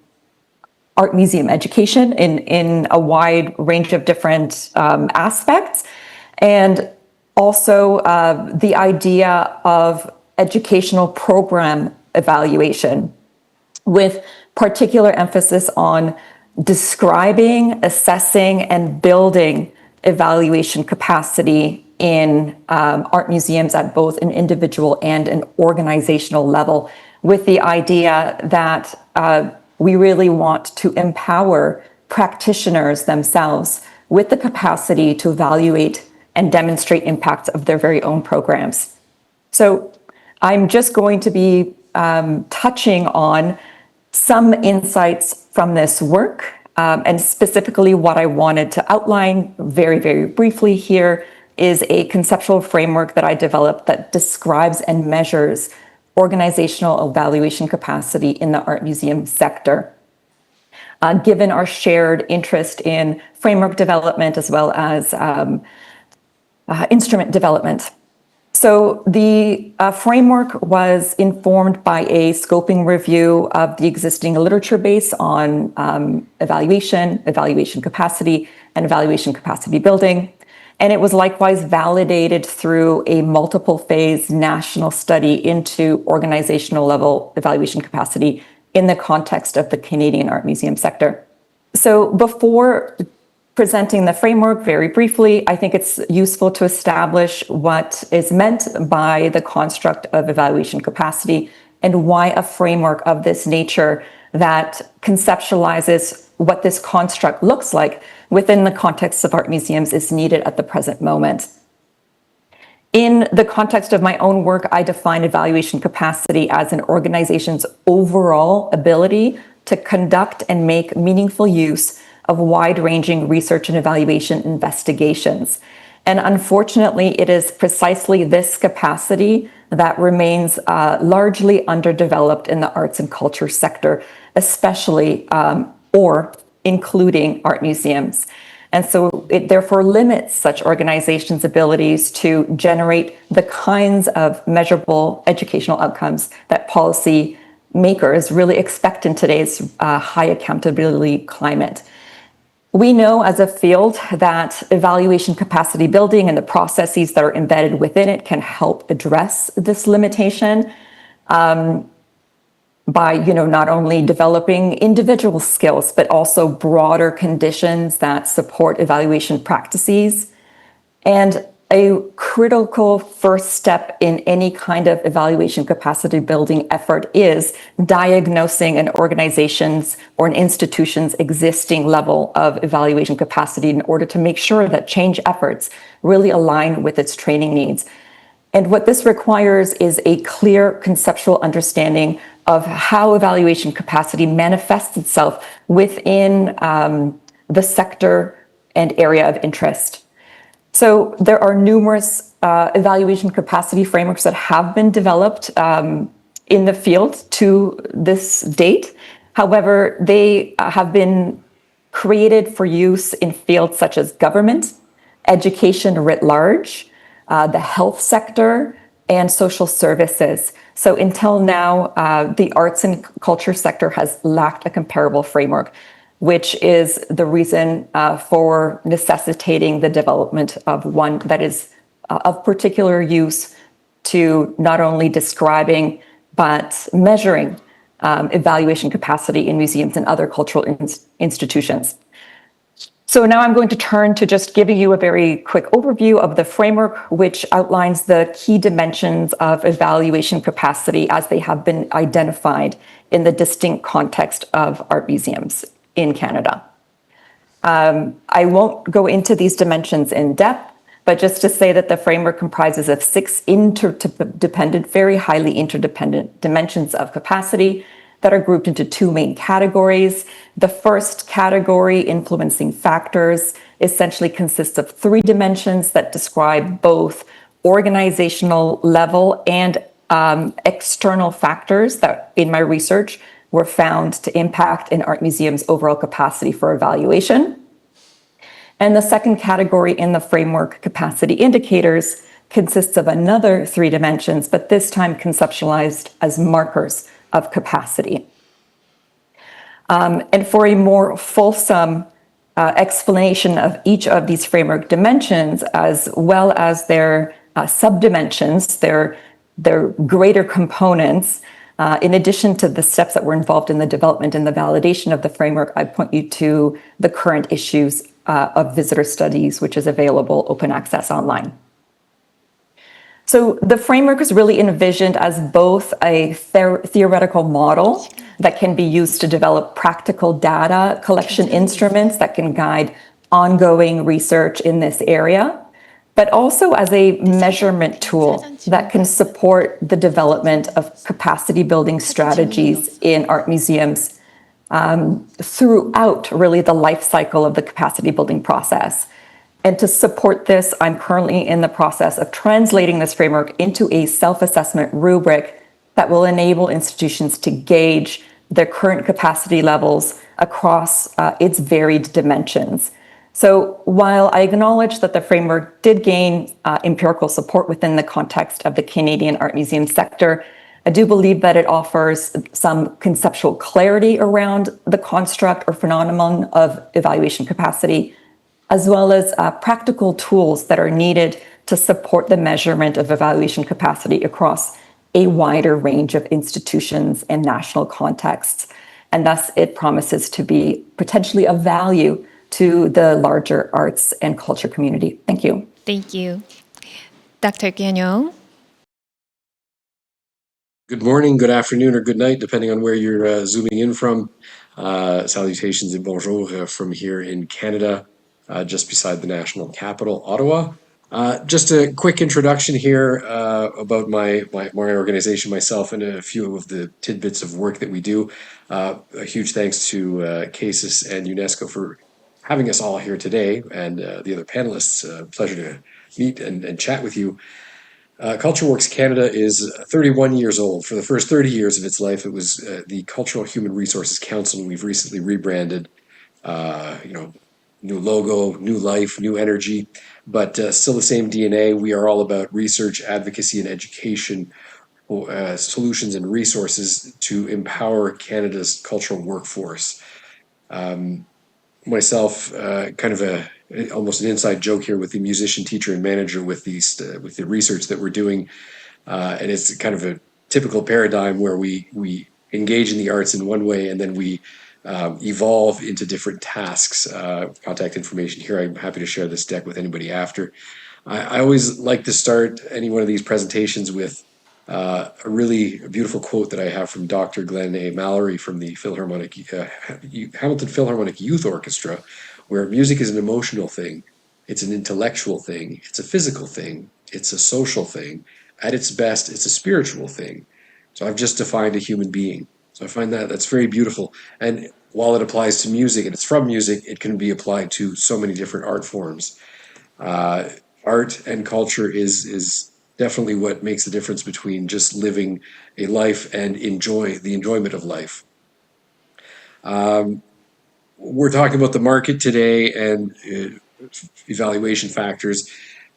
art museum education in a wide range of different aspects, and also the idea of educational program evaluation, with particular emphasis on describing, assessing, and building evaluation capacity in art museums at both an individual and an organizational level, with the idea that we really want to empower practitioners themselves with the capacity to evaluate and demonstrate impacts of their very own programs. So I'm just going to be touching on some insights from this work, and specifically what I wanted to outline very, very briefly here is a conceptual framework that I developed that describes and measures organizational evaluation capacity in the art museum sector. Given our shared interest in framework development as well as instrument development. So the framework was informed by a scoping review of the existing literature base on evaluation capacity, and evaluation capacity building. And it was likewise validated through a multiple phase national study into organizational level evaluation capacity in the context of the Canadian art museum sector. So before presenting the framework very briefly, I think it's useful to establish what is meant by the construct of evaluation capacity and why a framework of this nature that conceptualizes what this construct looks like within the context of art museums is needed at the present moment. In the context of my own work, I define evaluation capacity as an organization's overall ability to conduct and make meaningful use of wide-ranging research and evaluation investigations. And unfortunately, it is precisely this capacity that remains largely underdeveloped in the arts and culture sector, especially or including art museums. And so it therefore limits such organizations' abilities to generate the kinds of measurable educational outcomes that policy makers really expect in today's high accountability climate. We know as a field that evaluation capacity building and the processes that are embedded within it can help address this limitation by not only developing individual skills, but also broader conditions that support evaluation practices. And a critical first step in any kind of evaluation capacity building effort is diagnosing an organization's or an institution's existing level of evaluation capacity in order to make sure that change efforts really align with its training needs. And what this requires is a clear conceptual understanding of how evaluation capacity manifests itself within the sector and area of interest. So there are numerous evaluation capacity frameworks that have been developed in the field to this date. However, they have been created for use in fields such as government, education writ large, the health sector, and social services. So until now, the arts and culture sector has lacked a comparable framework. which is the reason for necessitating the development of one that is of particular use to not only describing but measuring evaluation capacity in museums and other cultural institutions. So now I'm going to turn to just giving you a very quick overview of the framework, which outlines the key dimensions of evaluation capacity as they have been identified in the distinct context of art museums in Canada. I won't go into these dimensions in depth, but just to say that the framework comprises of 6 interdependent, very highly interdependent dimensions of capacity that are grouped into 2 main categories. The first category, influencing factors, essentially consists of 3 dimensions that describe both organizational level and external factors that in my research were found to impact an art museum's overall capacity for evaluation. And the second category in the framework, capacity indicators, consists of another 3 dimensions, but this time conceptualized as markers of capacity. And for a more fulsome explanation of each of these framework dimensions, as well as their subdimensions, their greater components, in addition to the steps that were involved in the development and the validation of the framework, I point you to the current issues of visitor studies, which is available open access online. So the framework is really envisioned as both a theoretical model that can be used to develop practical data collection instruments that can guide ongoing research in this area, but also as a measurement tool that can support the development of capacity building strategies in art museums throughout really the life cycle of the capacity building process. And to support this, I'm currently in the process of translating this framework into a self-assessment rubric that will enable institutions to gauge their current capacity levels across its varied dimensions. So while I acknowledge that the framework did gain empirical support within the context of the Canadian art museum sector, I do believe that it offers some conceptual clarity around the construct or phenomenon of evaluation capacity, as well as practical tools that are needed to support the measurement of evaluation capacity across a wider range of institutions and national contexts. And thus it promises to be potentially of value to the larger arts and culture community. Thank you. Thank you. Dr. Gagnon. Good morning, good afternoon, or good night, depending on where you're zooming in from. Salutations and bonjour from here in Canada, just beside the national capital, Ottawa. Just a quick introduction here about my organization, myself, and a few of the tidbits of work that we do. A huge thanks to CASIS and UNESCO for having us all here today, and the other panelists. Pleasure to meet and chat with you. CultureWorks Canada is 31 years old. For the first 30 years of its life, it was the Cultural Human Resources Council, and we've recently rebranded. New logo, new life, new energy, but still the same DNA. We are all about research, advocacy, and education, solutions and resources to empower Canada's cultural workforce. Myself, kind of almost an inside joke here with the musician, teacher, and manager with the research that we're doing, and it's kind of a typical paradigm where we engage in the arts in one way and then we evolve into different tasks. Contact information here. I'm happy to share this deck with anybody after. I always like to start any one of these presentations with a really beautiful quote that I have from Dr. Glenn A. Mallory from the Hamilton Philharmonic Youth Orchestra, where music is an emotional thing, it's an intellectual thing, it's a physical thing, it's a social thing. At its best, it's a spiritual thing. So I've just defined a human being. So I find that's very beautiful. And while it applies to music and it's from music, it can be applied to so many different art forms. Art and culture is definitely what makes the difference between just living a life and the enjoyment of life. We're talking about the market today and evaluation factors,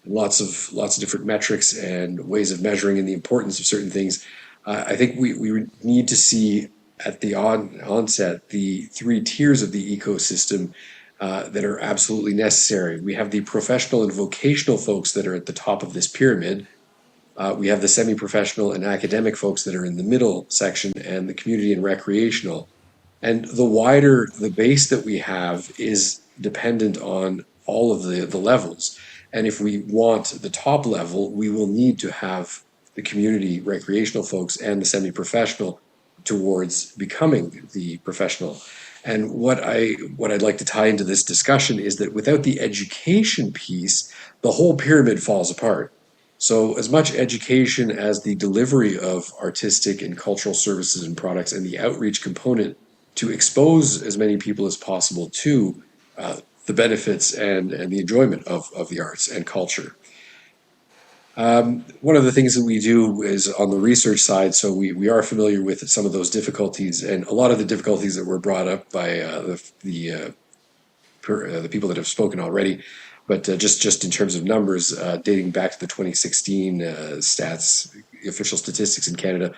lots of different metrics and ways of measuring and the importance of certain things. I think we need to see at the onset the three tiers of the ecosystem that are absolutely necessary. We have the professional and vocational folks that are at the top of this pyramid. We have the semi-professional and academic folks that are in the middle section, and the community and recreational. And the wider the base that we have is dependent on all of the levels. And if we want the top level, we will need to have the community recreational folks and the semi-professional towards becoming the professional. And what I'd like to tie into this discussion is that without the education piece, the whole pyramid falls apart. So as much education as the delivery of artistic and cultural services and products and the outreach component to expose as many people as possible to the benefits and the enjoyment of the arts and culture. One of the things that we do is on the research side, so we are familiar with some of those difficulties, and a lot of the difficulties that were brought up by the people that have spoken already. But just in terms of numbers, dating back to the 2016 stats, official statistics in Canada,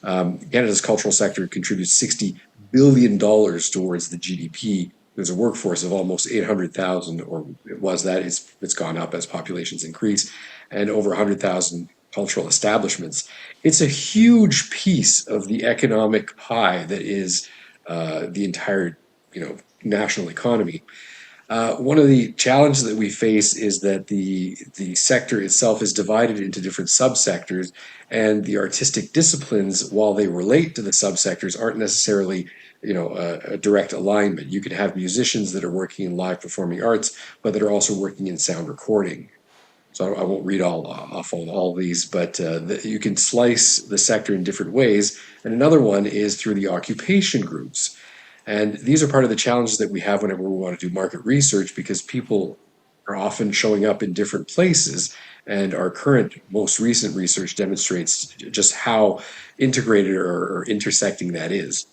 Canada's cultural sector contributes $60 billion towards the GDP. There's a workforce of almost 800,000, or it was that. It's gone up as populations increase, and over 100,000 cultural establishments. It's a huge piece of the economic pie that is the entire, national economy. One of the challenges that we face is that the sector itself is divided into different subsectors, and the artistic disciplines, while they relate to the subsectors, aren't necessarily a direct alignment. You could have musicians that are working in live performing arts, but that are also working in sound recording. So I won't read off all these, but you can slice the sector in different ways. And another one is through the occupation groups. And these are part of the challenges that we have whenever we want to do market research, because people are often showing up in different places. And our current, most recent research demonstrates just how integrated or intersecting that is.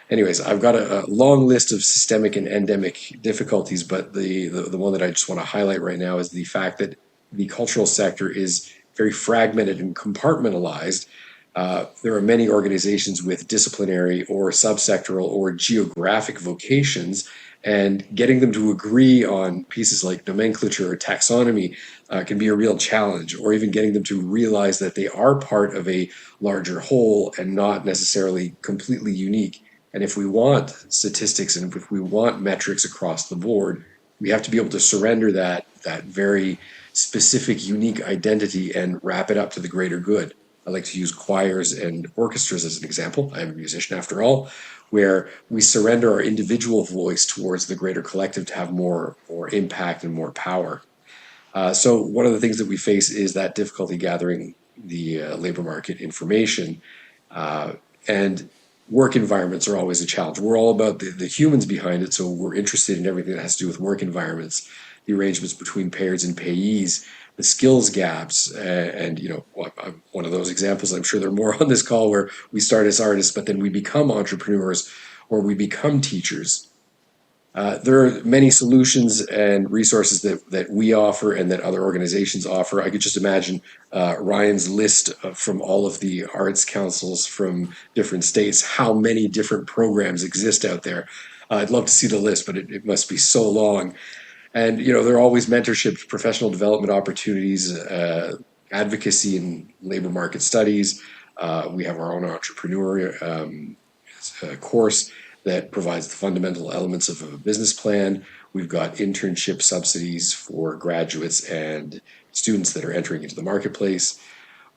Anyways, I've got a long list of systemic and endemic difficulties, but the one that I just want to highlight right now is the fact that the cultural sector is very fragmented and compartmentalized. There are many organizations with disciplinary or subsectoral or geographic vocations, and getting them to agree on pieces like nomenclature or taxonomy can be a real challenge, or even getting them to realize that they are part of a larger whole and not necessarily completely unique. And if we want statistics and if we want metrics across the board, we have to be able to surrender that very specific, unique identity and wrap it up to the greater good. I like to use choirs and orchestras as an example. I'm a musician after all, where we surrender our individual voice towards the greater collective to have more impact and more power. So one of the things that we face is that difficulty gathering the labor market information, and work environments are always a challenge. We're all about the humans behind it, so we're interested in everything that has to do with work environments, the arrangements between payers and payees, the skills gaps, and I'm one of those examples. I'm sure there are more on this call where we start as artists, but then we become entrepreneurs or we become teachers. There are many solutions and resources that we offer and that other organizations offer. I could just imagine Ryan's list from all of the arts councils from different states, how many different programs exist out there. I'd love to see the list, but it must be so long. And there are always mentorship, professional development opportunities, advocacy and labor market studies. We have our own entrepreneur course that provides the fundamental elements of a business plan. We've got internship subsidies for graduates and students that are entering into the marketplace.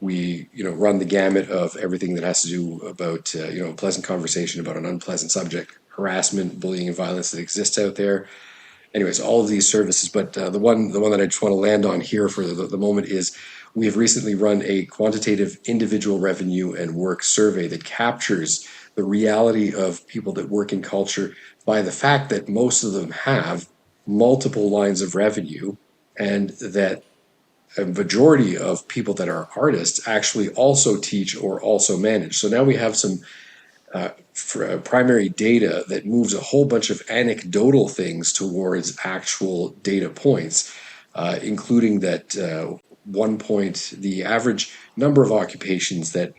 We, run the gamut of everything that has to do about, a pleasant conversation about an unpleasant subject, harassment, bullying, and violence that exists out there. Anyways, all of these services, but the one that I just want to land on here for the moment is we have recently run a quantitative individual revenue and work survey that captures the reality of people that work in culture by the fact that most of them have multiple lines of revenue, and that a majority of people that are artists actually also teach or also manage. So now we have some primary data that moves a whole bunch of anecdotal things towards actual data points, including that the average number of occupations that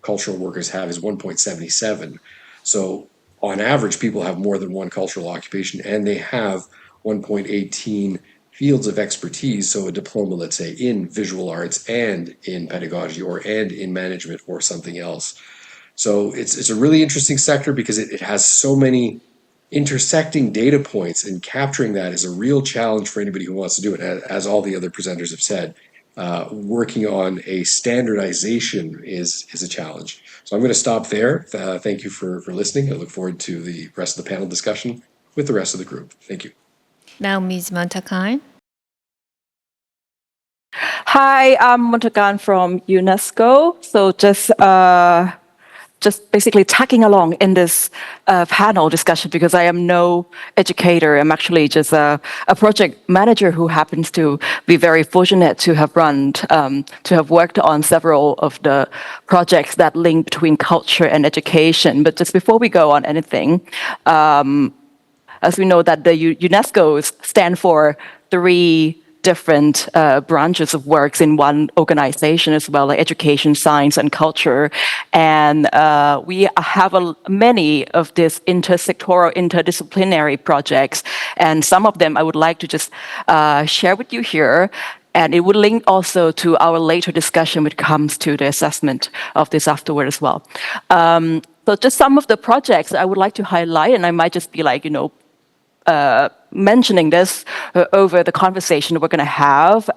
cultural workers have is 1.77. So on average, people have more than one cultural occupation, and they have 1.18 fields of expertise. So a diploma, let's say, in visual arts and in pedagogy and in management or something else. So it's a really interesting sector because it has so many intersecting data points, and capturing that is a real challenge for anybody who wants to do it, as all the other presenters have said. Working on a standardization is a challenge. So I'm going to stop there. Thank you for listening. I look forward to the rest of the panel discussion with the rest of the group. Thank you. Now, Ms. Montakan. Hi, I'm Montakan from UNESCO. So just basically tagging along in this panel discussion because I am no educator. I'm actually just a project manager who happens to be very fortunate to have worked on several of the projects that link between culture and education. But just before we go on anything, as we know that the UNESCO stand for three different branches of works in one organization as well, like education, science, and culture. And we have many of these intersectoral, interdisciplinary projects. And some of them I would like to just share with you here. And it would link also to our later discussion when it comes to the assessment of this afterward as well. So just some of the projects I would like to highlight, and I might just be like, mentioning this over the conversation we're going to have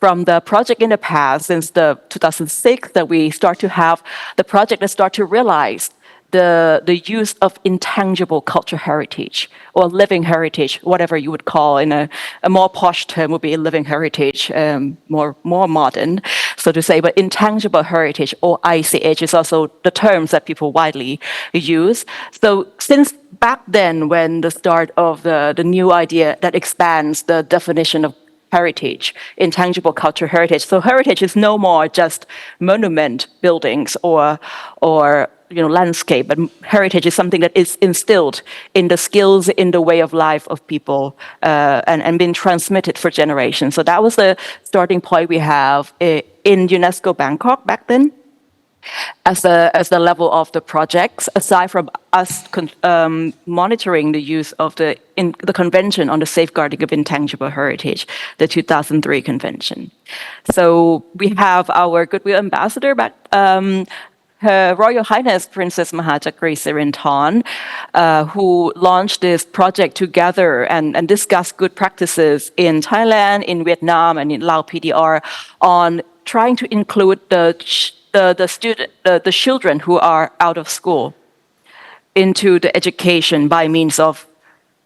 from the project in the past since the 2006 that we start to have the project that start to realize the use of intangible cultural heritage or living heritage, whatever you would call in a more posh term would be living heritage, more modern, so to say. But intangible heritage or ICH is also the terms that people widely use. So since back then, when the start of the new idea that expands the definition of heritage, intangible cultural heritage. So heritage is no more just monument, buildings, or landscape, but heritage is something that is instilled in the skills, in the way of life of people, and been transmitted for generations. So that was the starting point we have in UNESCO Bangkok back then. As the level of the projects, aside from us monitoring the use of the Convention on the Safeguarding of Intangible Heritage, the 2003 Convention. So we have our Goodwill Ambassador back, Her Royal Highness Princess Mahachakri Sirinthorn, who launched this project together and discussed good practices in Thailand, in Vietnam, and in Laos PDR on trying to include the children who are out of school into the education by means of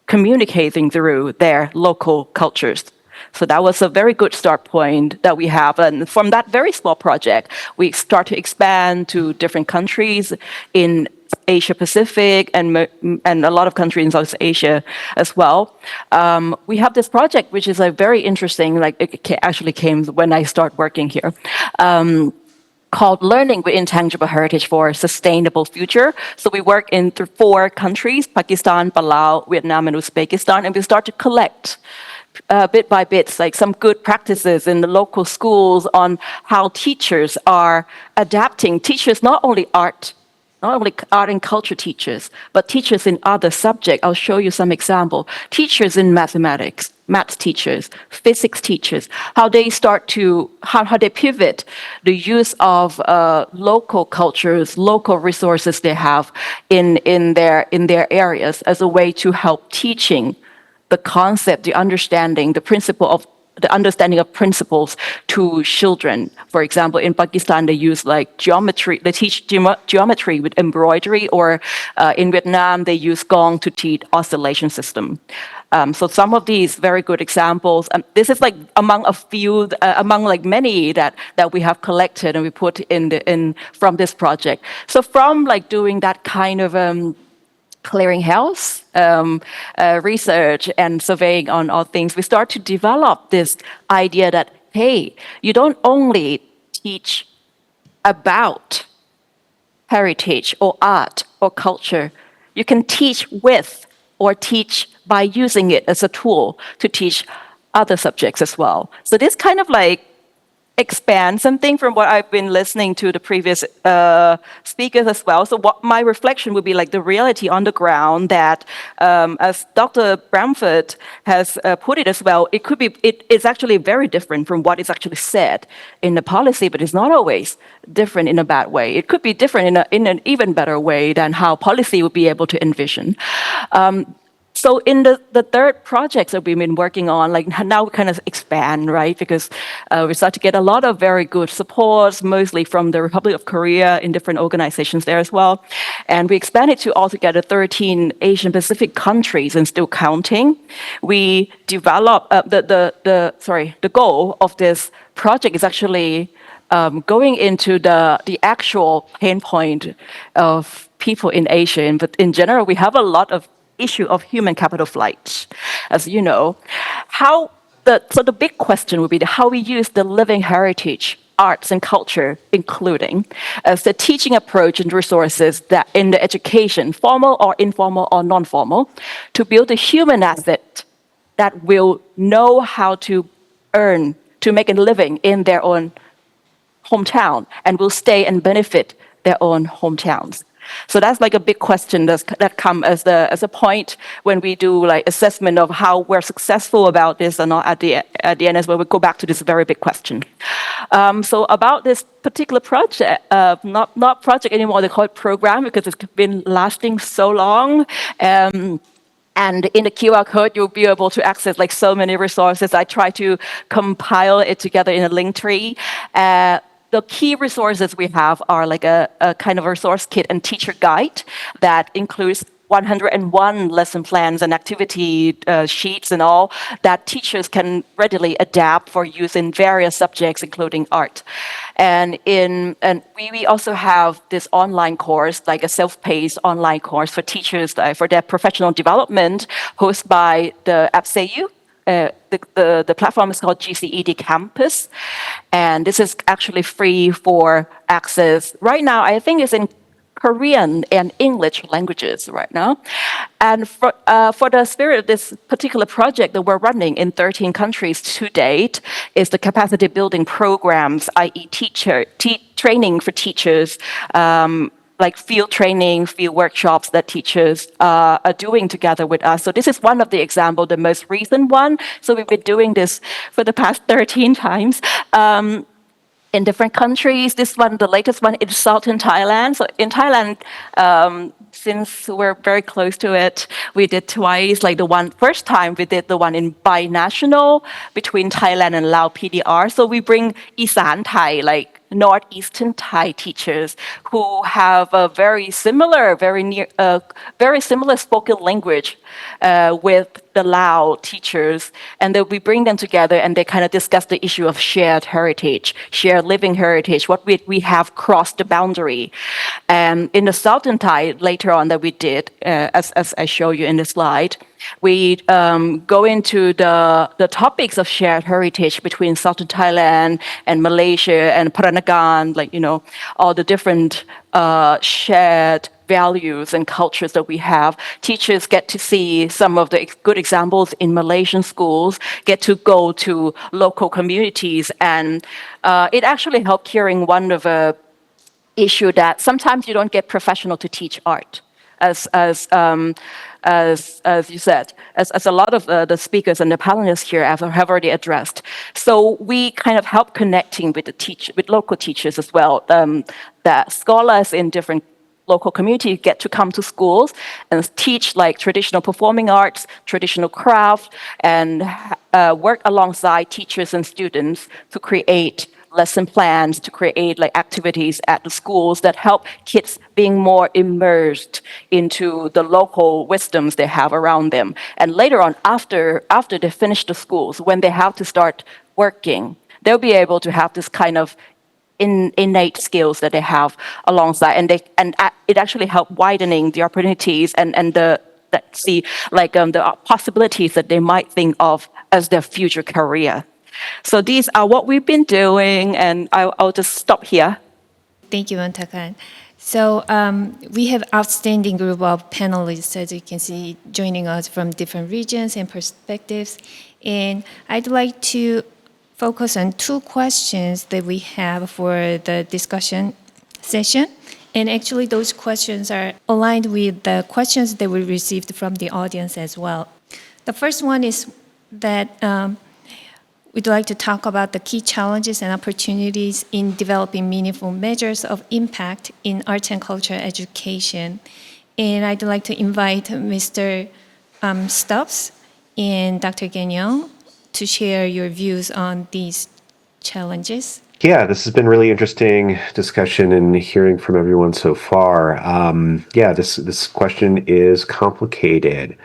communicating through their local cultures. So that was a very good start point that we have. And from that very small project, we start to expand to different countries in Asia Pacific and a lot of countries in South Asia as well. We have this project, which is a very interesting, like it actually came when I start working here. Called Learning with Intangible Heritage for a Sustainable Future. So we work in 4 countries, Pakistan, Palau, Vietnam, and Uzbekistan, and we start to collect bit by bit, like some good practices in the local schools on how teachers are adapting. Teachers, not only art and culture teachers, but teachers in other subjects. I'll show you some example. Teachers in mathematics, maths teachers, physics teachers, how they start to, how they pivot the use of local cultures, local resources they have in their areas as a way to help teaching the concept, the understanding, the understanding of principles to children. For example, in Pakistan, they use like geometry, they teach geometry with embroidery, or in Vietnam, they use gong to teach oscillation system. So some of these very good examples, this is like among a few, among like many that we have collected and we put in from this project. So from like doing that kind of clearinghouse research and surveying on all things, we start to develop this idea that, hey, you don't only teach about heritage or art or culture, you can teach with or teach by using it as a tool to teach other subjects as well. So this kind of like expand something from what I've been listening to the previous speakers as well. So what my reflection would be like the reality on the ground that, as Dr. Bramford has put it as well, it is actually very different from what is actually said in the policy, but it's not always different in a bad way. It could be different in an even better way than how policy would be able to envision. So in the third projects that we've been working on, like now we kind of expand, right? Because we start to get a lot of very good supports, mostly from the Republic of Korea in different organizations there as well. And we expanded to altogether 13 Asian Pacific countries and still counting. We developed the goal of this project is actually going into the actual pain point of people in Asia. But in general, we have a lot of issue of human capital flight, as you know. So the big question would be how we use the living heritage, arts and culture, including as the teaching approach and resources that in the education, formal or informal or non-formal, to build a human asset that will know how to earn, to make a living in their own hometown and will stay and benefit their own hometowns. So that's like a big question that come as a point when we do like assessment of how we're successful about this or not at the end as well. We go back to this very big question. So about this particular project, not project anymore, they call it program because it's been lasting so long. And in the QR code, you'll be able to access like so many resources. I try to compile it together in a link tree. The key resources we have are like a kind of resource kit and teacher guide that includes 101 lesson plans and activity sheets and all that teachers can readily adapt for use in various subjects, including art. And we also have this online course, like a self-paced online course for teachers for their professional development, hosted by the APSEU. The platform is called GCED Campus, and this is actually free for access. Right now, I think it's in Korean and English languages right now. And for the spirit of this particular project that we're running in 13 countries to date is the capacity building programs, i.e. training for teachers, like field training, field workshops that teachers are doing together with us. So this is one of the examples, the most recent one. So we've been doing this for the past 13 times. In different countries. This one, the latest one, is Southern Thailand. So in Thailand, since we're very close to it, we did twice. Like first time we did the one in binational between Thailand and Lao PDR. So we bring Isan Thai, like Northeastern Thai teachers who have a very similar spoken language with the Lao teachers, and then we bring them together and they kind of discuss the issue of shared heritage, shared living heritage, what we have crossed the boundary. And in the Southern Thai later on that we did, as I show you in the slide, we go into the topics of shared heritage between Southern Thailand and Malaysia and Peranakan, like, you know, all the different shared values and cultures that we have. Teachers get to see some of the good examples in Malaysian schools, get to go to local communities, and it actually helped curing one of a issue that sometimes you don't get professional to teach art. As you said, as a lot of the speakers and the panelists here have already addressed. So we kind of help connecting with with local teachers as well. That scholars in different local communities get to come to schools and teach like traditional performing arts, traditional craft, and work alongside teachers and students to create lesson plans, to create like activities at the schools that help kids being more immersed into the local wisdoms they have around them. And later on, after they finish the schools, when they have to start working, they'll be able to have this kind of innate skills that they have alongside, and it actually help widening the opportunities and the possibilities that they might think of as their future career. So these are what we've been doing, and I'll just stop here. Thank you, Antakan. So we have outstanding group of panelists, as you can see, joining us from different regions and perspectives. And I'd like to focus on two questions that we have for the discussion session. And actually, those questions are aligned with the questions that we received from the audience as well. The first one is that we'd like to talk about the key challenges and opportunities in developing meaningful measures of impact in arts and culture education. And I'd like to invite Mr. Stubbs and Dr. Gagnon to share your views on these challenges. Yeah, this has been really interesting discussion and hearing from everyone so far. This question is complicated.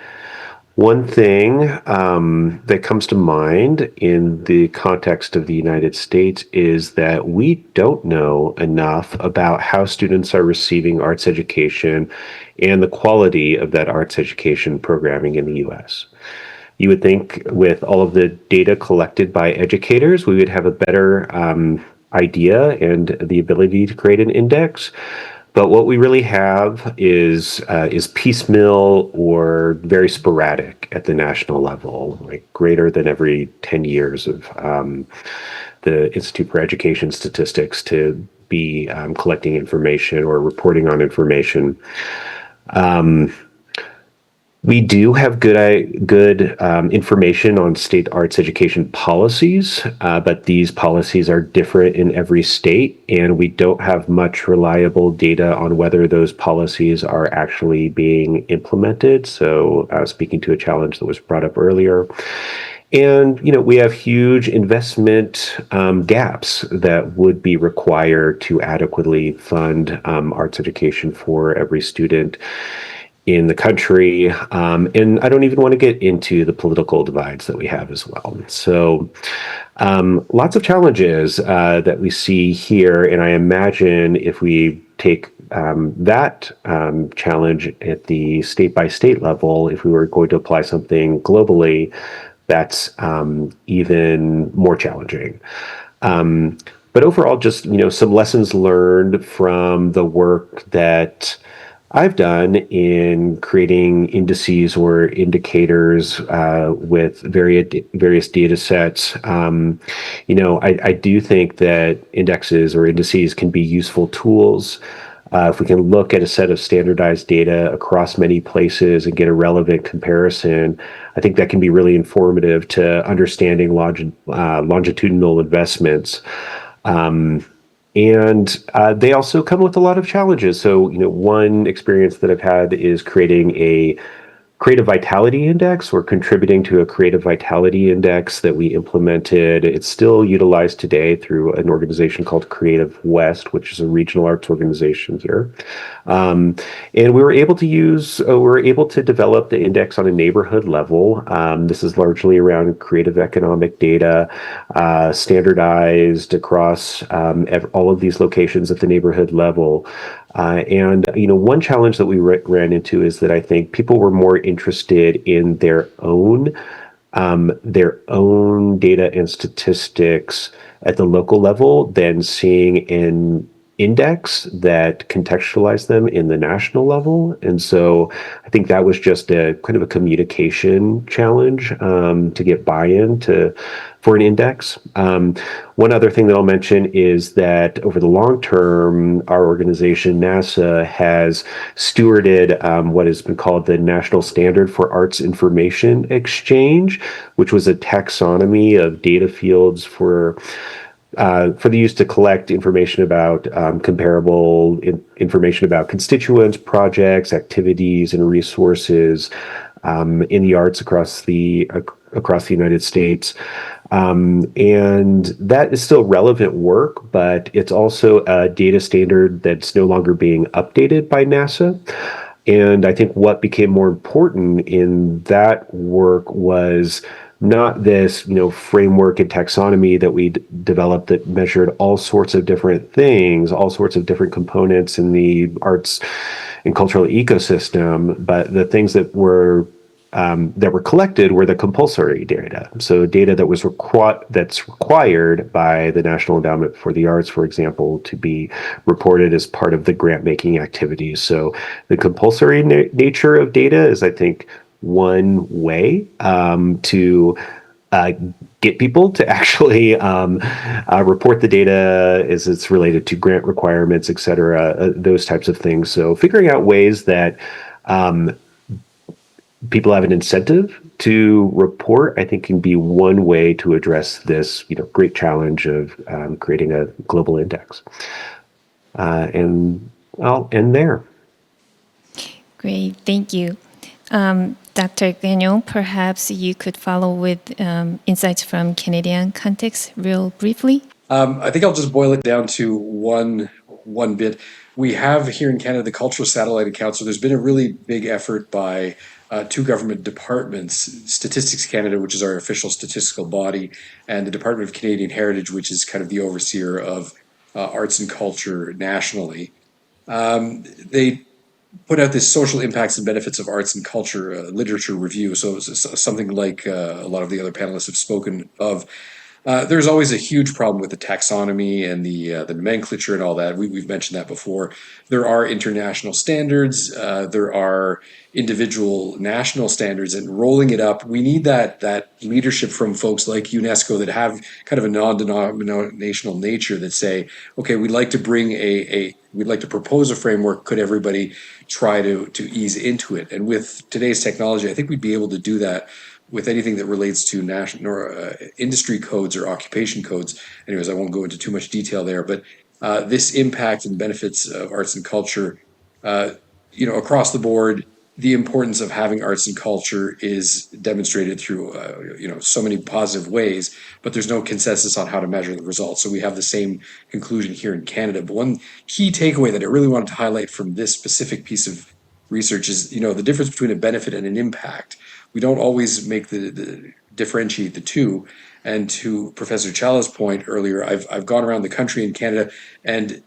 One thing that comes to mind in the context of the United States is that we don't know enough about how students are receiving arts education and the quality of that arts education programming in the U.S. You would think with all of the data collected by educators, we would have a better idea and the ability to create an index. But what we really have is piecemeal or very sporadic at the national level, like greater than every 10 years of the Institute for Education Statistics to be collecting information or reporting on information. We do have good information on state arts education policies, but these policies are different in every state, and we don't have much reliable data on whether those policies are actually being implemented. So speaking to a challenge that was brought up earlier. And, we have huge investment gaps that would be required to adequately fund arts education for every student in the country. And I don't even want to get into the political divides that we have as well. So lots of challenges that we see here. And I imagine if we take that challenge at the state by state level, if we were going to apply something globally, that's even more challenging. But overall, just, some lessons learned from the work that I've done in creating indices or indicators with various data sets. I do think that indexes or indices can be useful tools. If we can look at a set of standardized data across many places and get a relevant comparison, I think that can be really informative to understanding longitudinal investments. And they also come with a lot of challenges. So, one experience that I've had is creating a creative vitality index or contributing to a creative vitality index that we implemented. It's still utilized today through an organization called Creative West, which is a regional arts organization here. And we were able to develop the index on a neighborhood level. This is largely around creative economic data, standardized across all of these locations at the neighborhood level. And one challenge that we ran into is that I think people were more interested in their own data and statistics at the local level than seeing an index that contextualized them in the national level. And so I think that was just a kind of a communication challenge to get buy-in for an index. One other thing that I'll mention is that over the long term, our organization, NASA, has stewarded what has been called the National Standard for Arts Information Exchange, which was a taxonomy of data fields for the use to collect information about comparable information about constituents, projects, activities, and resources in the arts across the United States. And that is still relevant work, but it's also a data standard that's no longer being updated by NASA. And I think what became more important in that work was not this, framework and taxonomy that we developed that measured all sorts of different things, all sorts of different components in the arts and cultural ecosystem, but the things that were collected were the compulsory data. So data that was that's required by the National Endowment for the Arts, for example, to be reported as part of the grant making activities. So the compulsory nature of data is, I think, one way to get people to actually report the data as it's related to grant requirements, et cetera, those types of things. So figuring out ways that people have an incentive to report, I think, can be one way to address this, great challenge of creating a global index. And I'll end there. Great, thank you. Dr. Gagnon, perhaps you could follow with insights from Canadian context real briefly. I think I'll just boil it down to one bit. We have here in Canada the Cultural Satellite Account, so there's been a really big effort by two government departments, Statistics Canada, which is our official statistical body, and the Department of Canadian Heritage, which is kind of the overseer of arts and culture nationally. They put out this social impacts and benefits of arts and culture literature review. So it's something like a lot of the other panelists have spoken of. There's always a huge problem with the taxonomy and the nomenclature and all that. We've mentioned that before. There are international standards. There are individual national standards, and rolling it up, we need that leadership from folks like UNESCO that have kind of a non-denominational nature that say, okay, we'd like to bring we'd like to propose a framework. Could everybody try to ease into it? And with today's technology, I think we'd be able to do that with anything that relates to national industry codes or occupation codes. Anyways, I won't go into too much detail there, but this impact and benefits of arts and culture, across the board, the importance of having arts and culture is demonstrated through, so many positive ways, but there's no consensus on how to measure the results. So we have the same conclusion here in Canada. But one key takeaway that I really wanted to highlight from this specific piece of research is, the difference between a benefit and an impact. We don't always make the differentiate the two. And to Professor Chala's point earlier, I've gone around the country in Canada and,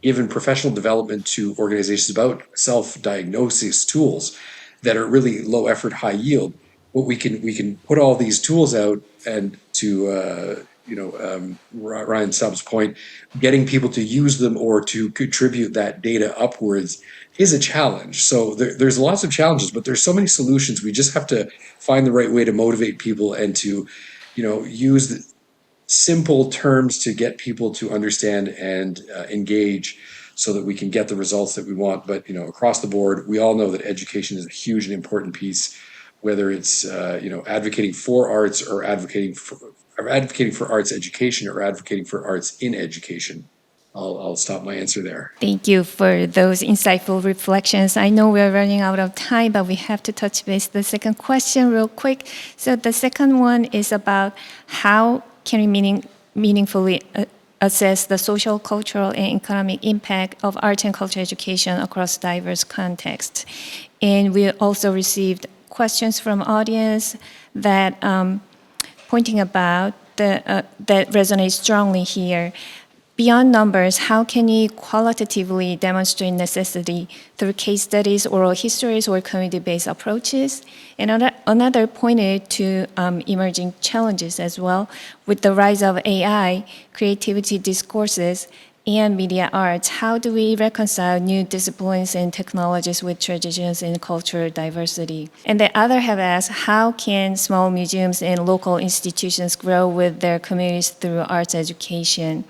given professional development to organizations about self-diagnosis tools that are really low effort, high yield. What we can put all these tools out, and to Ryan Stubbs' point, getting people to use them or to contribute that data upwards is a challenge. So there's lots of challenges, but there's so many solutions. We just have to find the right way to motivate people and to, use the simple terms to get people to understand and engage so that we can get the results that we want. But, across the board, we all know that education is a huge and important piece, whether it's, advocating for arts or advocating for arts education or advocating for arts in education. I'll stop my answer there. Thank you for those insightful reflections. I know we're running out of time, but we have to touch base the second question real quick. So the second one is about how can we meaningfully assess the social, cultural, and economic impact of art and culture education across diverse contexts. And we also received questions from audience that pointing about that resonate strongly here. Beyond numbers, how can we qualitatively demonstrate necessity through case studies, oral histories, or community-based approaches? And another pointed to emerging challenges as well. With the rise of AI, creativity discourses, and media arts, how do we reconcile new disciplines and technologies with traditions and cultural diversity? And the other have asked, how can small museums and local institutions grow with their communities through arts education?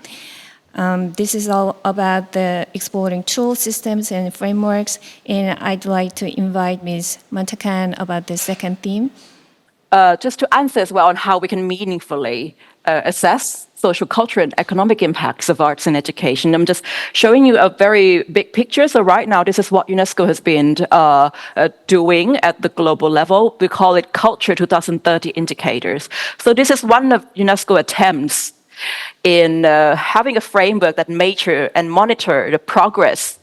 This is all about the exploring tools, systems, and frameworks. And I'd like to invite Ms. Mantakan about the second theme. Just to answer as well on how we can meaningfully assess social, cultural, and economic impacts of arts and education. I'm just showing you a very big picture. So right now, this is what UNESCO has been doing at the global level. We call it Culture 2030 Indicators. So this is one of UNESCO attempts in having a framework that measure and monitor the progress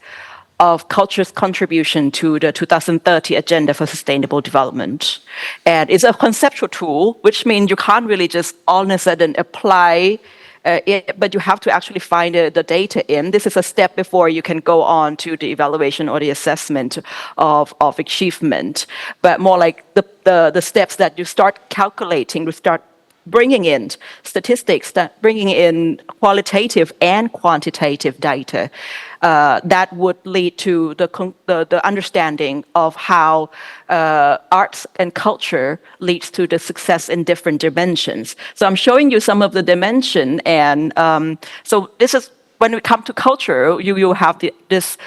of culture's contribution to the 2030 Agenda for Sustainable Development. And it's a conceptual tool, which means you can't really just all of a sudden apply it, but you have to actually find the data in. This is a step before you can go on to the evaluation or the assessment of achievement, but more like the steps that you start calculating, you start bringing in statistics, bringing in qualitative and quantitative data. that would lead to the understanding of how arts and culture leads to the success in different dimensions. So I'm showing you some of the dimension, and so this is when we come to culture, you have this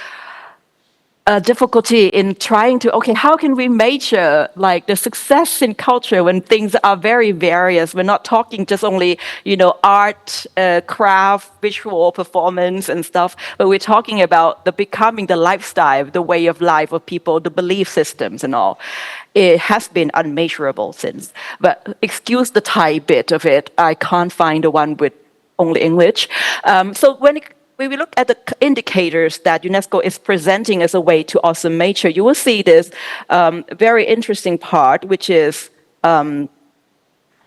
difficulty in trying to, okay, how can we measure like the success in culture when things are very various? We're not talking just only, art, craft, visual performance and stuff, but we're talking about the becoming the lifestyle, the way of life of people, the belief systems and all. It has been unmeasurable since, but excuse the Thai bit of it. I can't find the one with only English. So when we look at the indicators that UNESCO is presenting as a way to also measure, you will see this very interesting part, which is the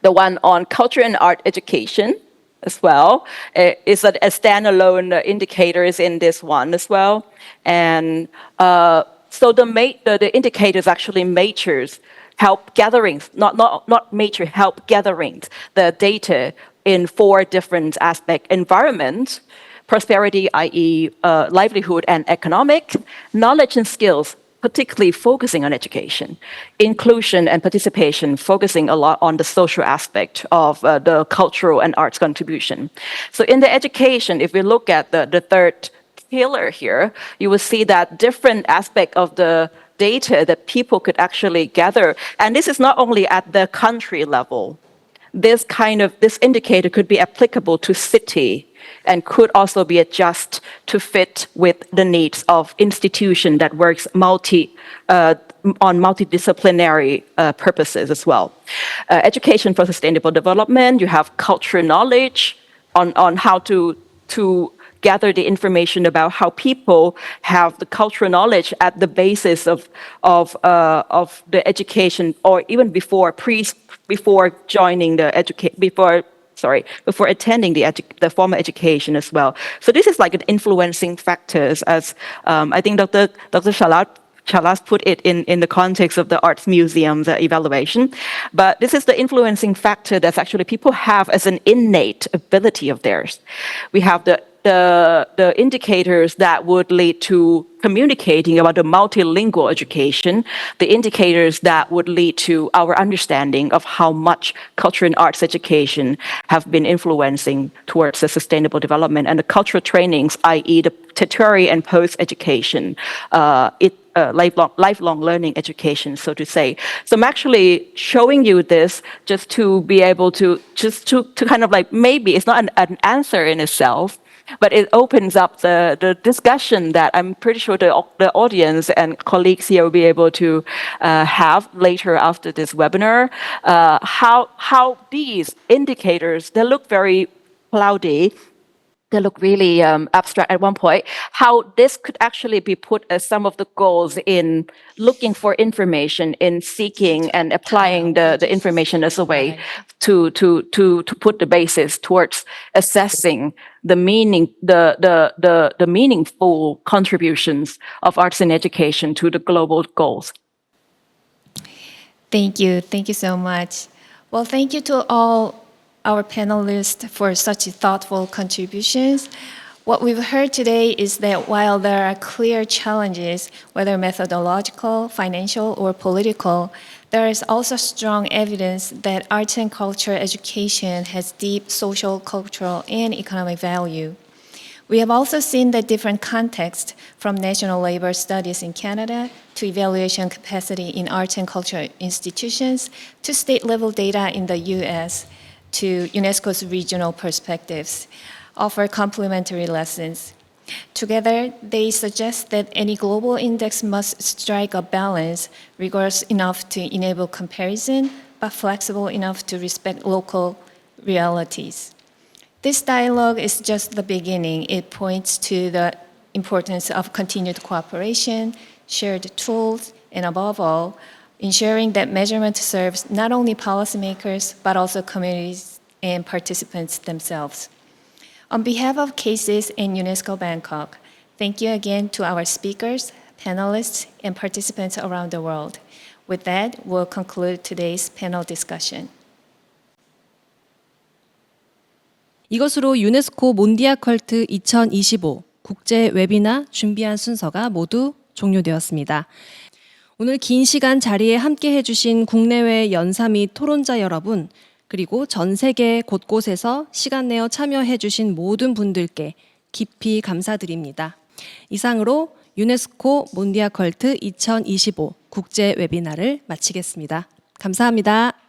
one on culture and art education as well. It's a standalone indicators in this one as well. And so the indicators actually measures help gatherings, not major help gatherings, the data in 4 different aspects: environment, prosperity, i.e. Livelihood and economic, knowledge and skills, particularly focusing on education, inclusion and participation, focusing a lot on the social aspect of the cultural and arts contribution. So in the education, if we look at the third pillar here, you will see that different aspect of the data that people could actually gather. And this is not only at the country level. This indicator could be applicable to city and could also be adjusted to fit with the needs of institution that works on multidisciplinary purposes as well. Education for sustainable development, you have cultural knowledge on how to gather the information about how people have the cultural knowledge at the basis of the education, or even before joining before attending the formal education as well. So this is like an influencing factors, as I think Dr. Chalas put it in the context of the arts museum's evaluation. But this is the influencing factor that actually people have as an innate ability of theirs. We have the indicators that would lead to communicating about the multilingual education, the indicators that would lead to our understanding of how much culture and arts education have been influencing towards the sustainable development, and the cultural trainings, i.e. the tertiary and post-education, lifelong learning education, so to say. So I'm actually showing you this just to be able to, kind of like, maybe it's not an answer in itself, but it opens up the discussion that I'm pretty sure the audience and colleagues here will be able to have later after this webinar. How these indicators, they look very cloudy, they look really abstract at one point, how this could actually be put as some of the goals in looking for information, in seeking and applying the information as a way to put the basis towards assessing the meaningful contributions of arts and education to the global goals. Thank you so much. Well, thank you to all our panelists for such thoughtful contributions. What we've heard today is that while there are clear challenges, whether methodological, financial, or political, there is also strong evidence that arts and culture education has deep social, cultural, and economic value. We have also seen that different contexts, from national labor studies in Canada to evaluation capacity in arts and culture institutions to state-level data in the US, to UNESCO's regional perspectives, offer complementary lessons. Together, they suggest that any global index must strike a balance, rigorous enough to enable comparison, but flexible enough to respect local realities. This dialogue is just the beginning. It points to the importance of continued cooperation, shared tools, and above all, ensuring that measurement serves not only policymakers, but also communities and participants themselves. On behalf of CASES and UNESCO Bangkok, thank you again to our speakers, panelists, and participants around the world. With that, we'll conclude today's panel discussion. 이것으로 유네스코 몬디아컬트 2025 국제 웨비나 준비한 순서가 모두 종료되었습니다. 오늘 긴 시간 자리에 함께 해주신 국내외 연사 및 토론자 여러분, 그리고 전 세계 곳곳에서 시간 내어 참여해주신 모든 분들께 깊이 감사드립니다. 이상으로 유네스코 몬디아컬트 2025 국제 웨비나를 마치겠습니다. 감사합니다.